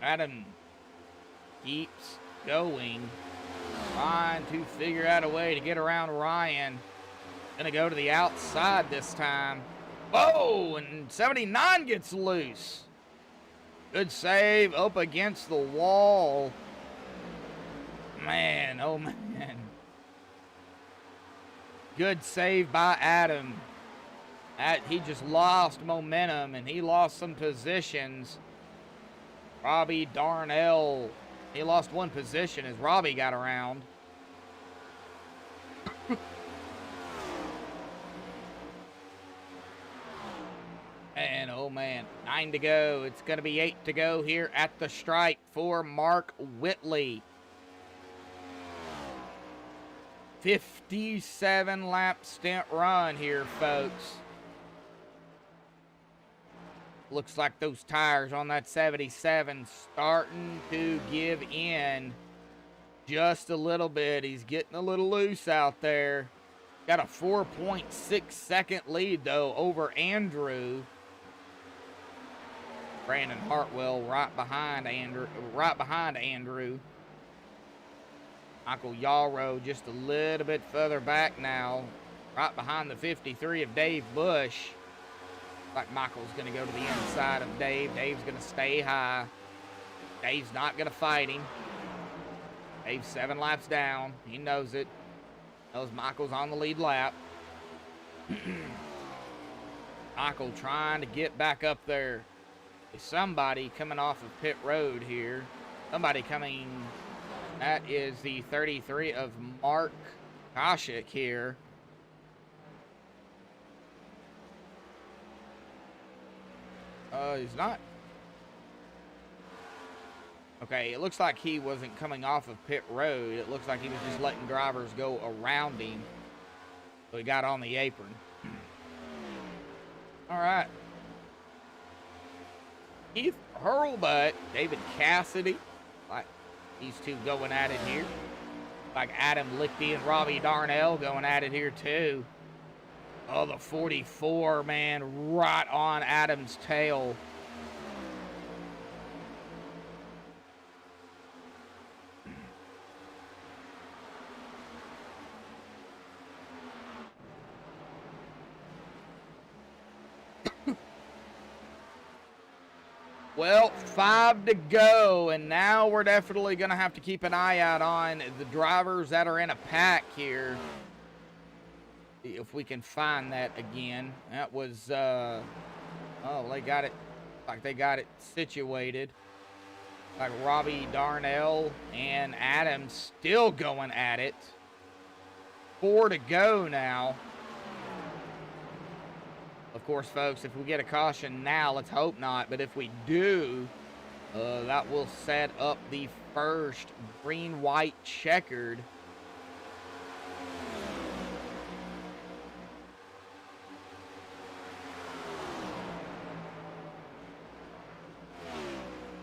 Adam keeps going, trying to figure out a way to get around Ryan. Gonna go to the outside this time. Oh, and 79 gets loose. Good save up against the wall. Man, oh man. Good save by Adam. He just lost momentum and he lost some positions. Robbie Darnell, he lost 1 position as Robbie got around. And oh man, 9 to go. It's going to be 8 to go here at the stripe for Mark Whitley. 57 lap stint run here, folks. looks like those tires on that 77 starting to give in just a little bit. He's getting a little loose out there. Got a 4.6 second lead though over Andrew. Brandon Hartwell right behind Andrew. Michael Yarrow just a little bit further back now, right behind the 53 of Dave Bush. Like Michael's going to go to the inside of Dave. Dave's going to stay high. Dave's not going to fight him. Dave's 7 laps down. He knows it. Knows Michael's on the lead lap. Michael trying to get back up there. There's somebody coming off of pit road here. Somebody coming. That is the 33 of Mark Koshik here. He's not. Okay, it looks like he wasn't coming off of pit road. It looks like he was just letting drivers go around him. So he got on the apron. All right. Keith Hurlbutt, David Cassidy. Like these two going at it here. Like Adam Lichty and Robbie Darnell going at it here too. Oh, the 44, man, right on Adam's tail. Well, 5 to go, and now we're definitely going to have to keep an eye out on the drivers that are in a pack here. If we can find that again. That was, oh, they got it, like they got it situated. Like Robbie Darnell and Adam still going at it. 4 to go now. Of course, folks, if we get a caution now, let's hope not. But if we do, that will set up the first green-white checkered.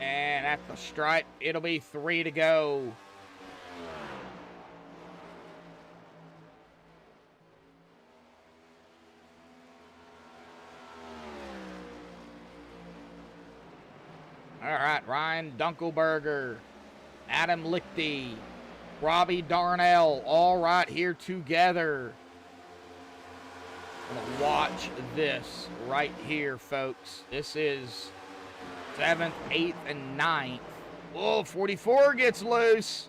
And at the stripe, it'll be 3 to go. All right, Ryan Dunkelberger, Adam Lichty, Robbie Darnell, all right here together. I'm gonna watch this right here, folks. This is 7th, 8th, and 9th. Oh, 44 gets loose.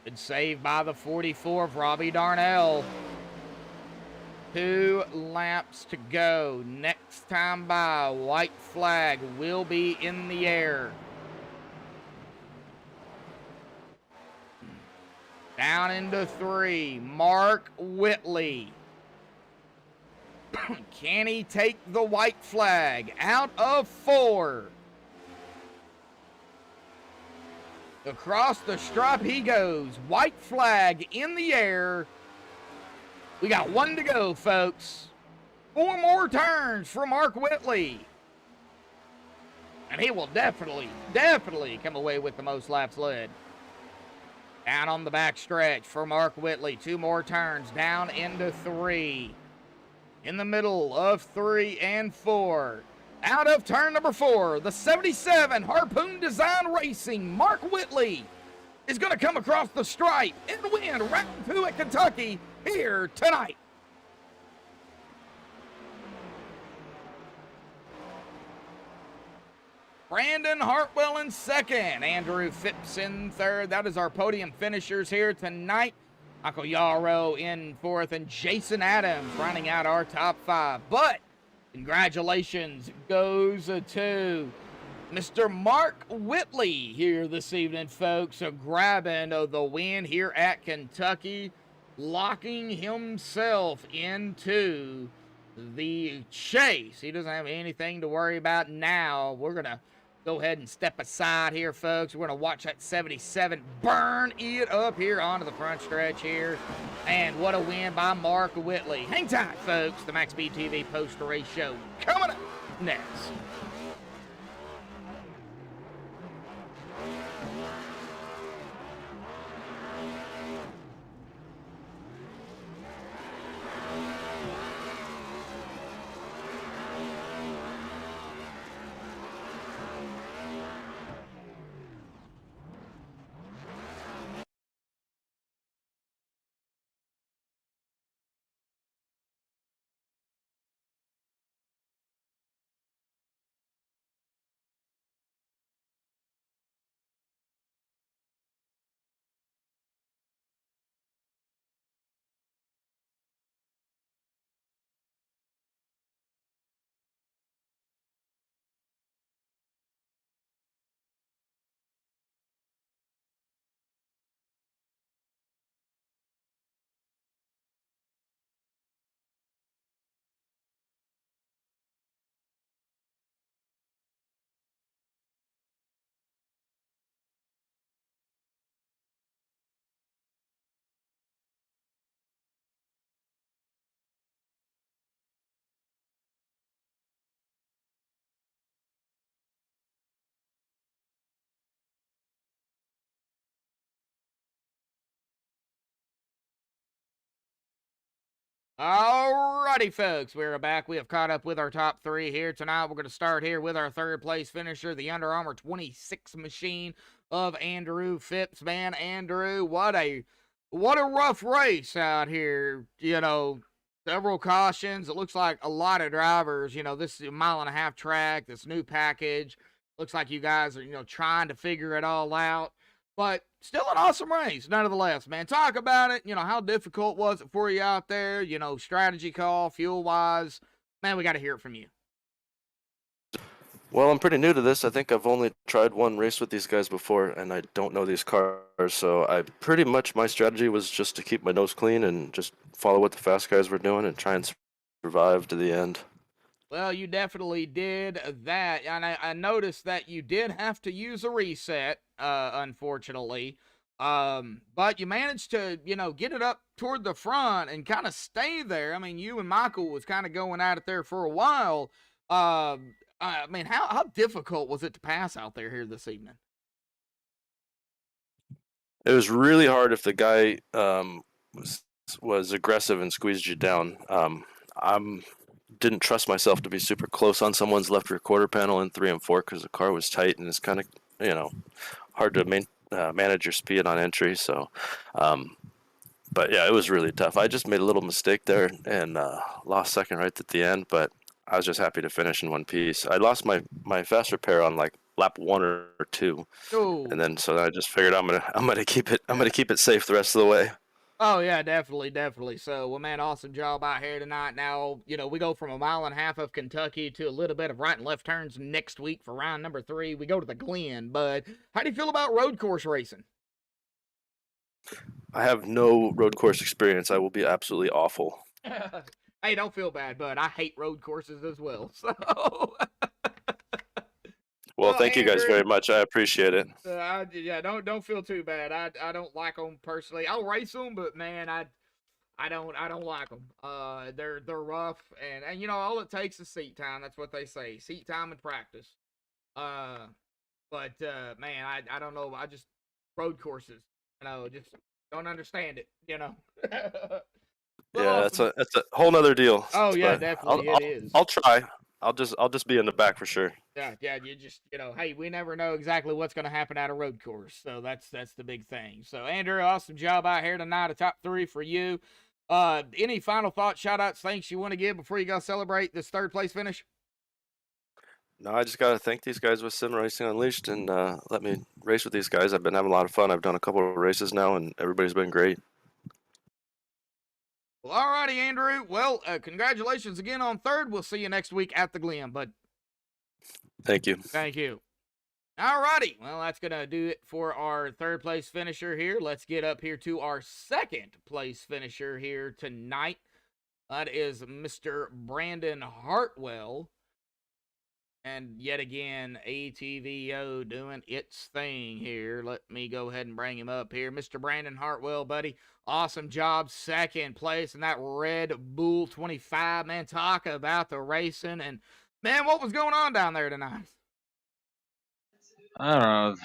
Been saved by the 44 of Robbie Darnell. 2 laps to go. Next time by, white flag will be in the air. Down into 3, Mark Whitley. Can he take the white flag? Out of 4. Across the stripe he goes. White flag in the air. We got 1 to go, folks. 4 more turns for Mark Whitley. And he will definitely come away with the most laps led. Down on the back stretch for Mark Whitley. 2 more turns down into 3. In the middle of 3 and 4. Out of turn number 4, the 77 Harpoon Design Racing, Mark Whitley, is going to come across the stripe and win round 2 at Kentucky here tonight. Brandon Hartwell in 2nd, Andrew Phipps in 3rd. That is our podium finishers here tonight. Michael Yarrow in 4th, and Jason Adams rounding out our top 5. But congratulations goes to Mr. Mark Whitley here this evening, folks, grabbing the win here at Kentucky, locking himself into the chase. He doesn't have anything to worry about now. We're going to go ahead and step aside here, folks. We're going to watch that 77 burn it up here onto the front stretch here. And what a win by Mark Whitley. Hang tight, folks. The MaxSpeedTV post-race show coming up next. Alrighty, folks, we're back. We have caught up with our top three here tonight. We're going to start here with our third place finisher, the Under Armour 26 machine of Andrew Phipps. Man, Andrew, what a rough race out here. You know, several cautions. It looks like a lot of drivers. You know, this is a 1.5 mile track, this new package. Looks like you guys are, trying to figure it all out. But still an awesome race, nonetheless, man. Talk about it. How difficult was it for you out there? Strategy call, fuel-wise. Man, we got to hear it from you. Well, I'm pretty new to this. I think I've only tried one race with these guys before, and I don't know these cars. So my strategy was just to keep my nose clean and just follow what the fast guys were doing and try and survive to the end. Well, you definitely did that, and I noticed that you did have to use a reset, unfortunately. But you managed to, get it up toward the front and kind of stay there. I mean, you and Michael was kind of going at it there for a while. I mean, how difficult was it to pass out there here this evening? It was really hard if the guy was aggressive and squeezed you down. Didn't trust myself to be super close on someone's left rear quarter panel in 3 and 4 because the car was tight and it's kind of hard to manage your speed on entry. So, but yeah, it was really tough. I just made a little mistake there and lost second right at the end. But I was just happy to finish in one piece. I lost my fast repair on like lap 1 or 2, and then so I just figured I'm gonna keep it safe the rest of the way. Oh, yeah, definitely. So, well, man, awesome job out here tonight. Now, we go from 1.5 miles of Kentucky to a little bit of right and left turns next week for round number 3. We go to the Glen, but how do you feel about road course racing? I have no road course experience. I will be absolutely awful. Hey, don't feel bad, bud. I hate road courses as well, so... Well, thank you guys very much. I appreciate it. Yeah, don't feel too bad. I don't like them personally. I'll race them, but man, I don't like them. They're rough, and all it takes is seat time. That's what they say, seat time and practice. But man, I don't know. I just road courses. Just don't understand it. Yeah, awesome. That's a whole nother deal. Oh yeah, definitely it is. I'll try. I'll just be in the back for sure. Yeah, you just, hey, we never know exactly what's going to happen at a road course, so that's the big thing. So, Andrew, awesome job out here tonight, a top 3 for you. Any final thoughts, shout-outs, thanks you want to give before you go celebrate this third-place finish? No, I just got to thank these guys with Sim Racing Unleashed and let me race with these guys. I've been having a lot of fun. I've done a couple of races now, and everybody's been great. Well, all righty, Andrew. Well, congratulations again on third. We'll see you next week at the Glen, bud. Thank you. Thank you. All righty. Well, that's going to do it for our third-place finisher here. Let's get up here to our second-place finisher here tonight. That is Mr. Brandon Hartwell. And yet again, ATVO doing its thing here. Let me go ahead and bring him up here. Mr. Brandon Hartwell, buddy. Awesome job. Second place in that Red Bull 25. Man, talk about the racing and Man, what was going on down there tonight? I don't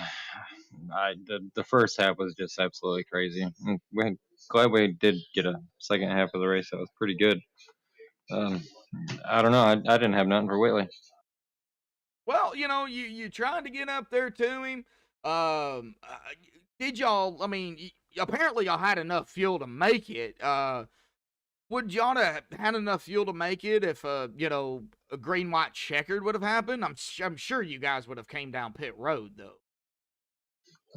know. The first half was just absolutely crazy. Glad we did get a second half of the race that was pretty good. Um, I don't know. I didn't have nothing for Whitley. Well, you tried to get up there to him. Did y'all? I mean, apparently y'all had enough fuel to make it. Would y'all have had enough fuel to make it if a green white checkered would have happened? I'm sure you guys would have came down pit road though.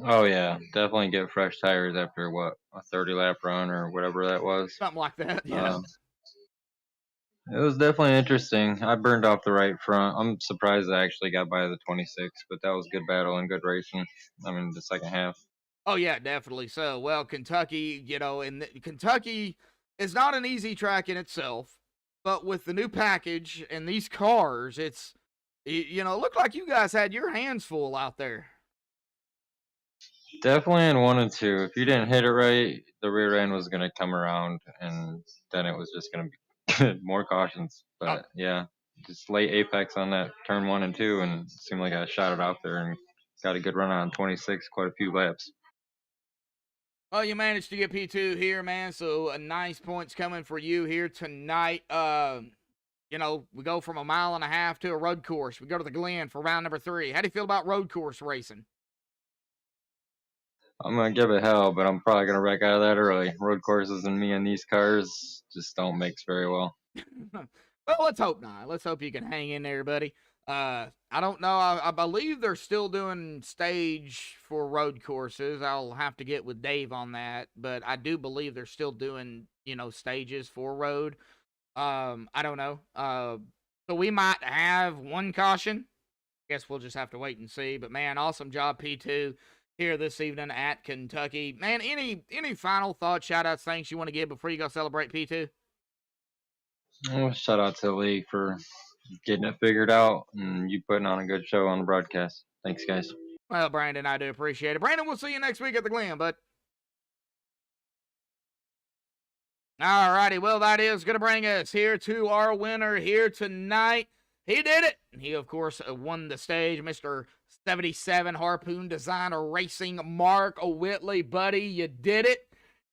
Oh yeah, definitely get fresh tires after what, a 30 lap run or whatever that was. Something like that. Yeah. It was definitely interesting. I burned off the right front. I'm surprised I actually got by the 26, but that was good battle and good racing. I mean, the second half. Oh yeah, definitely so. Well, Kentucky, and Kentucky is not an easy track in itself, but with the new package and these cars, it looked like you guys had your hands full out there. Definitely in 1 and 2. If you didn't hit it right, the rear end was going to come around, and then it was just going to be more cautions. But yeah, just late apex on that turn 1 and 2, and it seemed like I shot it out there and got a good run on 26, quite a few laps. Well, you managed to get P2 here, man. So a nice points coming for you here tonight. We go from a 1.5 miles to a road course. We go to the Glen for round number 3. How do you feel about road course racing? I'm gonna give it hell, but I'm probably gonna wreck out of that early. Road courses and me and these cars just don't mix very well. Well, let's hope not. Let's hope you can hang in there, buddy. I don't know. I believe they're still doing stage for road courses. I'll have to get with Dave on that, but I do believe they're still doing, stages for road. I don't know. So we might have one caution. Guess we'll just have to wait and see. But man, awesome job, P2, here this evening at Kentucky. Man, any final thoughts, shout outs, things you want to give before you go celebrate P2? Well, shout out to the league for getting it figured out and you putting on a good show on the broadcast. Thanks, guys. Well, Brandon, I do appreciate it. Brandon, we'll see you next week at the Glen, bud. All righty, well, that is going to bring us here to our winner here tonight. He did it. He, of course, won the stage, Mr. 77 Harpoon Designer Racing, Mark Whitley. Buddy, you did it.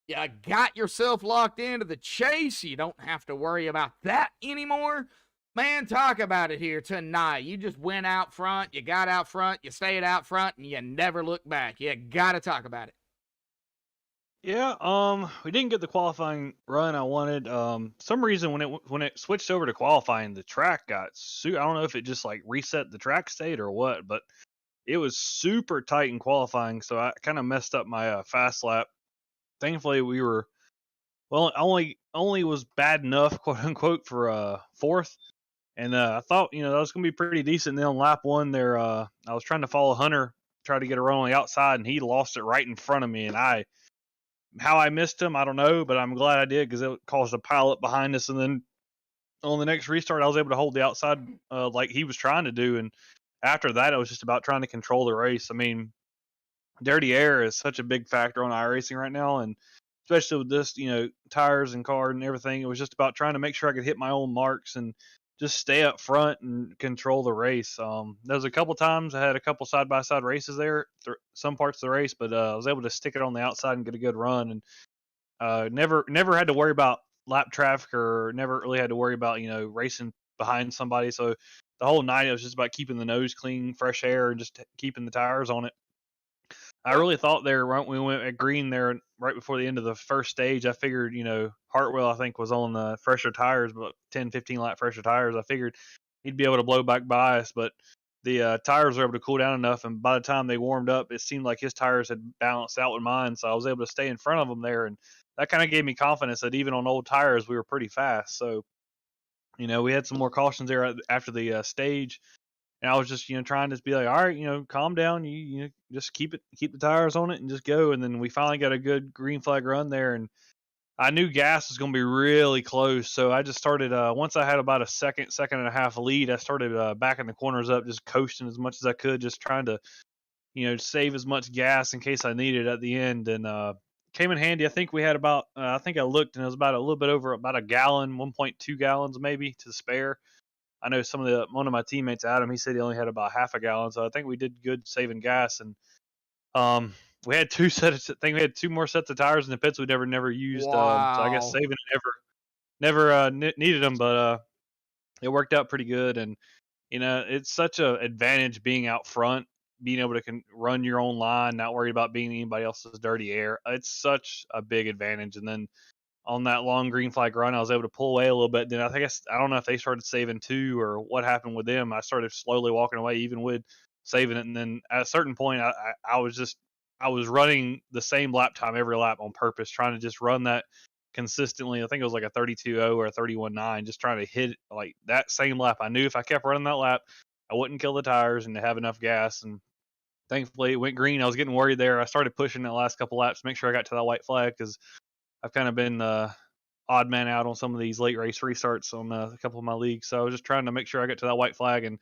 You got yourself locked into the chase. You don't have to worry about that anymore. Man, talk about it here tonight. You just went out front, you got out front, you stayed out front, and you never looked back. You got to talk about it. Yeah, we didn't get the qualifying run I wanted. Some reason when it switched over to qualifying, the track got I don't know if it just like reset the track state or what, but it was super tight in qualifying, so I kind of messed up my fast lap. Thankfully, we were only was bad enough, quote unquote, for fourth, and I thought that was gonna be pretty decent. And then on lap 1 there, I was trying to follow Hunter, try to get a run on the outside, and he lost it right in front of me, and how I missed him, I don't know, but I'm glad I did because it caused a pile up behind us. And then on the next restart, I was able to hold the outside like he was trying to do. And after that, it was just about trying to control the race. I mean, dirty air is such a big factor on iRacing right now, and especially with this, tires and car and everything. It was just about trying to make sure I could hit my own marks and just stay up front and control the race. There was a couple times I had a couple side-by-side races there, some parts of the race, but I was able to stick it on the outside and get a good run, and never had to worry about lap traffic or never really had to worry about racing behind somebody. So the whole night it was just about keeping the nose clean, fresh air, and just keeping the tires on it. I really thought we went at green there right before the end of the first stage. I figured, Hartwell, I think, was on the fresher tires, about 10, 15 lap fresher tires. I figured he'd be able to blow back by us, but the tires were able to cool down enough. And by the time they warmed up, it seemed like his tires had balanced out with mine. So I was able to stay in front of him there. And that kind of gave me confidence that even on old tires, we were pretty fast. So, we had some more cautions there after the stage. And I was just, trying to be like, all right, calm down. You just keep the tires on it and just go. And then we finally got a good green flag run there. And I knew gas was going to be really close. So I just started, once I had about a second and a half lead, I started backing the corners up, just coasting as much as I could, just trying to, save as much gas in case I needed at the end. And came in handy. I think we had about, I think I looked and it was about a little bit over about a gallon, 1.2 gallons maybe to spare. I know one of my teammates, Adam, he said he only had about half a gallon. So I think we did good saving gas. And we had we had 2 more sets of tires in the pits we never used. So I guess Wow. saving it never needed them, but it worked out pretty good. And it's such a advantage being out front, being able to run your own line, not worried about being anybody else's dirty air. It's such a big advantage. And then on that long green flag run, I was able to pull away a little bit. Then I don't know if they started saving too or what happened with them. I started slowly walking away, even with saving it. And then at a certain point, I was running the same lap time every lap on purpose, trying to just run that consistently. I think it was like a 32.0 or a 31.9, just trying to hit like that same lap. I knew if I kept running that lap, I wouldn't kill the tires and to have enough gas. And thankfully, it went green. I was getting worried there. I started pushing the last couple laps to make sure I got to that white flag because I've kind of been odd man out on some of these late race restarts on a couple of my leagues. So I was just trying to make sure I got to that white flag. And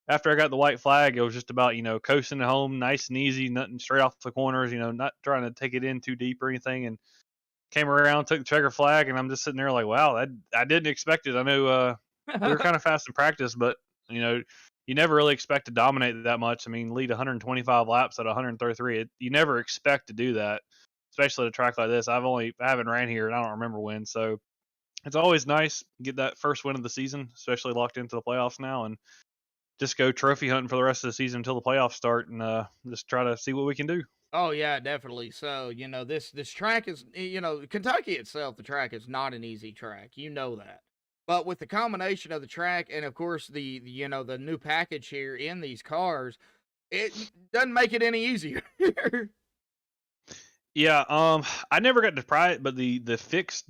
after I got the white flag, it was just about, coasting it home nice and easy, nothing straight off the corners, not trying to take it in too deep or anything. And came around, took the checker flag, and I'm just sitting there like, wow, I didn't expect it. I knew we were kind of fast in practice, but, you never really expect to dominate that much. I mean, lead 125 laps at 133. You never expect to do that, especially at a track like this. I haven't ran here, and I don't remember when. So it's always nice to get that first win of the season, especially locked into the playoffs now, and just go trophy hunting for the rest of the season until the playoffs start, and just try to see what we can do. Oh yeah, definitely. So, this track is, Kentucky itself, the track is not an easy track. You know that. But with the combination of the track and of course the new package here in these cars, it doesn't make it any easier. Yeah, I never got to try it, but the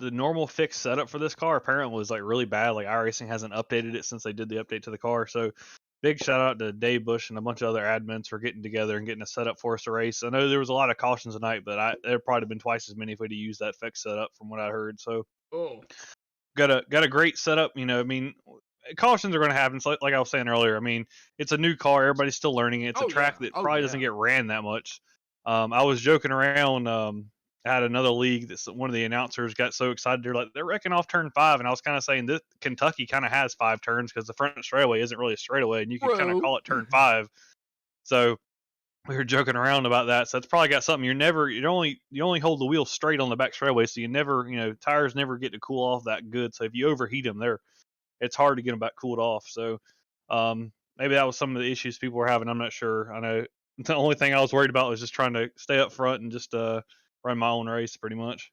normal fixed setup for this car apparently was like really bad. Like iRacing hasn't updated it since they did the update to the car. So big shout out to Dave Bush and a bunch of other admins for getting together and getting a setup for us to race. I know there was a lot of cautions tonight, but there'd probably been twice as many if we'd have used that fixed setup from what I heard. So Oh. got a great setup. I mean, cautions are going to happen. So like I was saying earlier, I mean, it's a new car. Everybody's still learning it. It's a track that probably doesn't get ran that much. I was joking around. I had another league that one of the announcers got so excited. They're wrecking off turn 5. And I was kind of saying this Kentucky kind of has 5 turns because the front straightaway isn't really a straightaway and you can kind of call it turn 5. So we were joking around about that. So it's probably got something. You only hold the wheel straight on the back straightaway. So you never, tires never get to cool off that good. So if you overheat them, it's hard to get them back cooled off. So, maybe that was some of the issues people were having. I'm not sure. I know the only thing I was worried about was just trying to stay up front and just, run my own race pretty much.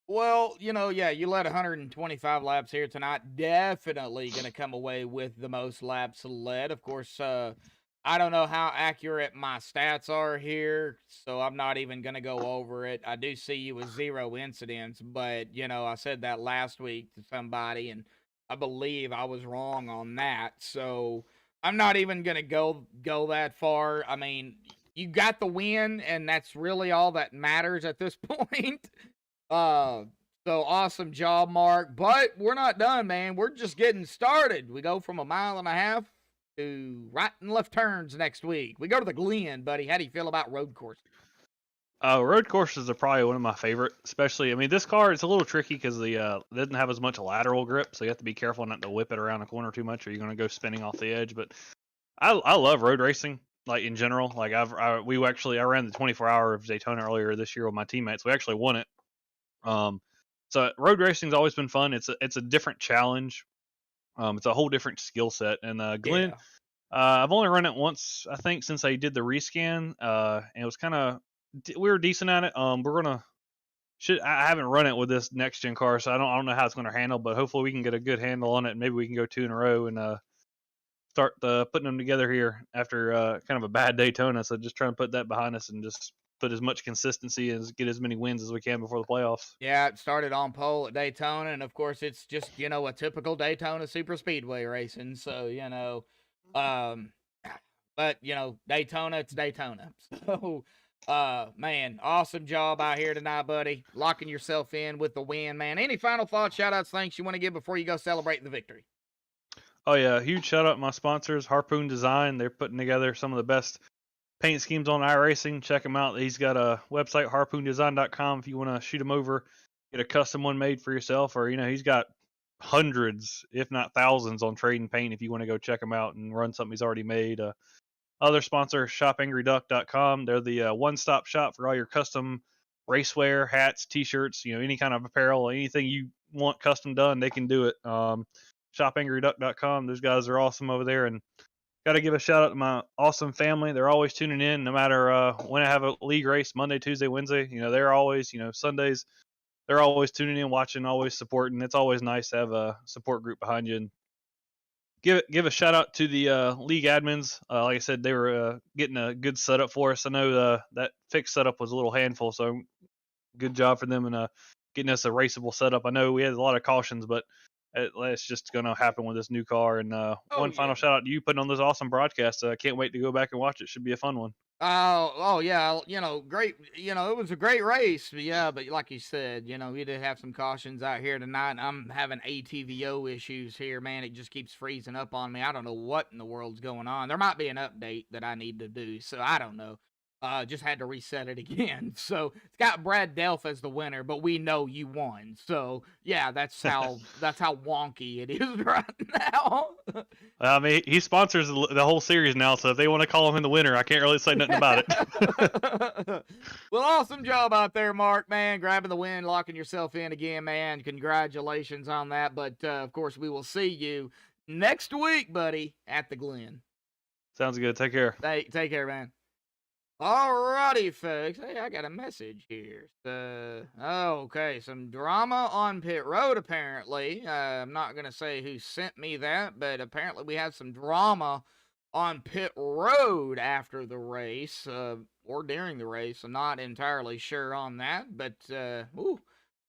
Well, you led 125 laps here tonight. Definitely going to come away with the most laps led. Of course, I don't know how accurate my stats are here, so I'm not even going to go over it. I do see you with 0 incidents, but, I said that last week to somebody, and I believe I was wrong on that. So I'm not even going to go that far. I mean, you got the win, and that's really all that matters at this point. So awesome job, Mark. But we're not done, man. We're just getting started. We go from 1.5 miles to right and left turns next week. We go to the Glen, buddy. How do you feel about road courses? Road courses are probably one of my favorite, especially. I mean, this car it's a little tricky because it doesn't have as much lateral grip, so you have to be careful not to whip it around the corner too much, or you're going to go spinning off the edge. But I love road racing, like in general. Like I ran the 24-hour of Daytona earlier this year with my teammates. We actually won it. So road racing's always been fun. It's a different challenge. It's a whole different skill set. And Glenn, Yeah. I've only run it once, I think, since they did the rescan. And it was we were decent at it. I haven't run it with this next gen car, so I don't know how it's going to handle. But hopefully we can get a good handle on it, and maybe we can go 2 in a row and start putting them together here after kind of a bad Daytona. So just trying to put that behind us and just put as much consistency and get as many wins as we can before the playoffs. Yeah, it started on pole at Daytona, and of course it's just, a typical Daytona super speedway racing. So, but Daytona, it's Daytona. So, man, awesome job out here tonight, buddy. Locking yourself in with the win, man. Any final thoughts, shout outs, thanks you want to give before you go celebrate the victory? Oh yeah, huge shout out to my sponsors, Harpoon Design. They're putting together some of the best paint schemes on iRacing. Check him out. He's got a website, harpoondesign.com, if you want to shoot him over, get a custom one made for yourself, or he's got hundreds, if not thousands, on Trade and Paint if you want to go check him out and run something he's already made. Other sponsor, shopangryduck.com. They're the one-stop shop for all your custom racewear, hats, t-shirts, any kind of apparel, anything you want custom done, they can do it. Shopangryduck.com. Those guys are awesome over there, and got to give a shout out to my awesome family. They're always tuning in, no matter when I have a league race, Monday, Tuesday, Wednesday. They're always, Sundays, they're always tuning in, watching, always supporting. It's always nice to have a support group behind you. And give a shout out to the league admins. Like I said, they were getting a good setup for us. I know that fixed setup was a little handful, so good job for them and getting us a raceable setup. I know we had a lot of cautions, but it's just going to happen with this new car. And final shout out to you putting on this awesome broadcast. I can't wait to go back and watch it. Should be a fun one. Oh yeah, great. It was a great race. Yeah, but like you said, we did have some cautions out here tonight. I'm having ATVO issues here, man. It just keeps freezing up on me. I don't know what in the world's going on. There might be an update that I need to do, so I don't know. Just had to reset it again. So it's got Brad Delph as the winner, but we know you won. So yeah, that's how wonky it is right now. I mean, he sponsors the whole series now, so if they want to call him the winner, I can't really say nothing about it. Well, awesome job out there, Mark, man, grabbing the win, locking yourself in again, man. Congratulations on that. But of course, we will see you next week, buddy, at the Glen. Sounds good. Take care. Hey, take care, man. Alrighty, folks. Hey, I got a message here. Okay, some drama on pit road, apparently. I'm not going to say who sent me that, but apparently we had some drama on pit road after the race, or during the race. I'm not entirely sure on that, but,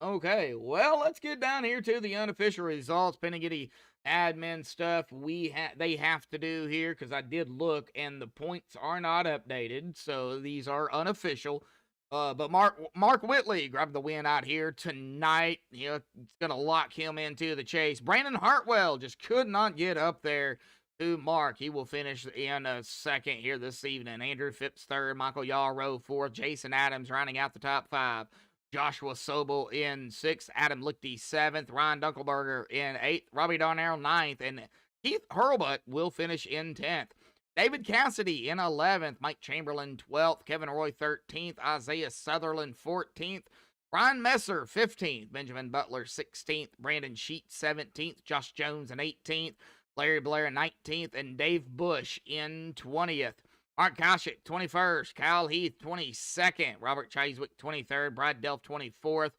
okay. Well, let's get down here to the unofficial results. Penny admin stuff they have to do here, because I did look and the points are not updated, so these are unofficial. But Mark Whitley grabbed the win out here tonight. It's gonna lock him into the chase. Brandon Hartwell just could not get up there to Mark. He will finish in a second here this evening. Andrew Phipps third, Michael Yarrow fourth, Jason Adams rounding out the top five. Joshua Sobel in 6th, Adam Lichty 7th, Ryan Dunkelberger in 8th, Robbie Darnell 9th, and Keith Hurlbut will finish in 10th. David Cassidy in 11th, Mike Chamberlain 12th, Kevin Roy 13th, Isaiah Sutherland 14th, Brian Messer 15th, Benjamin Butler 16th, Brandon Sheet 17th, Josh Jones in 18th, Larry Blair 19th, and Dave Bush in 20th. Mark Koshik, 21st. Kyle Heath, 22nd. Robert Chaswick, 23rd. Brad Delph, 24th.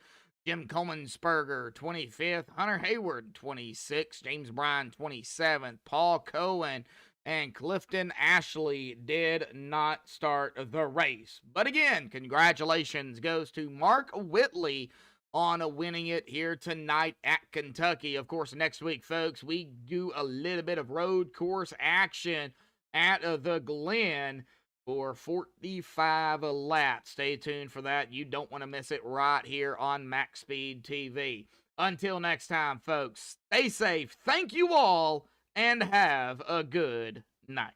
Jim Coleman-Sperger, 25th. Hunter Hayward, 26th. James Bryan, 27th. Paul Cohen and Clifton Ashley did not start the race. But again, congratulations goes to Mark Whitley on winning it here tonight at Kentucky. Of course, next week, folks, we do a little bit of road course action at the Glen for 45 laps. Stay tuned for that. You don't want to miss it right here on MaxSpeedTV. Until next time, folks, stay safe. Thank you all, and have a good night.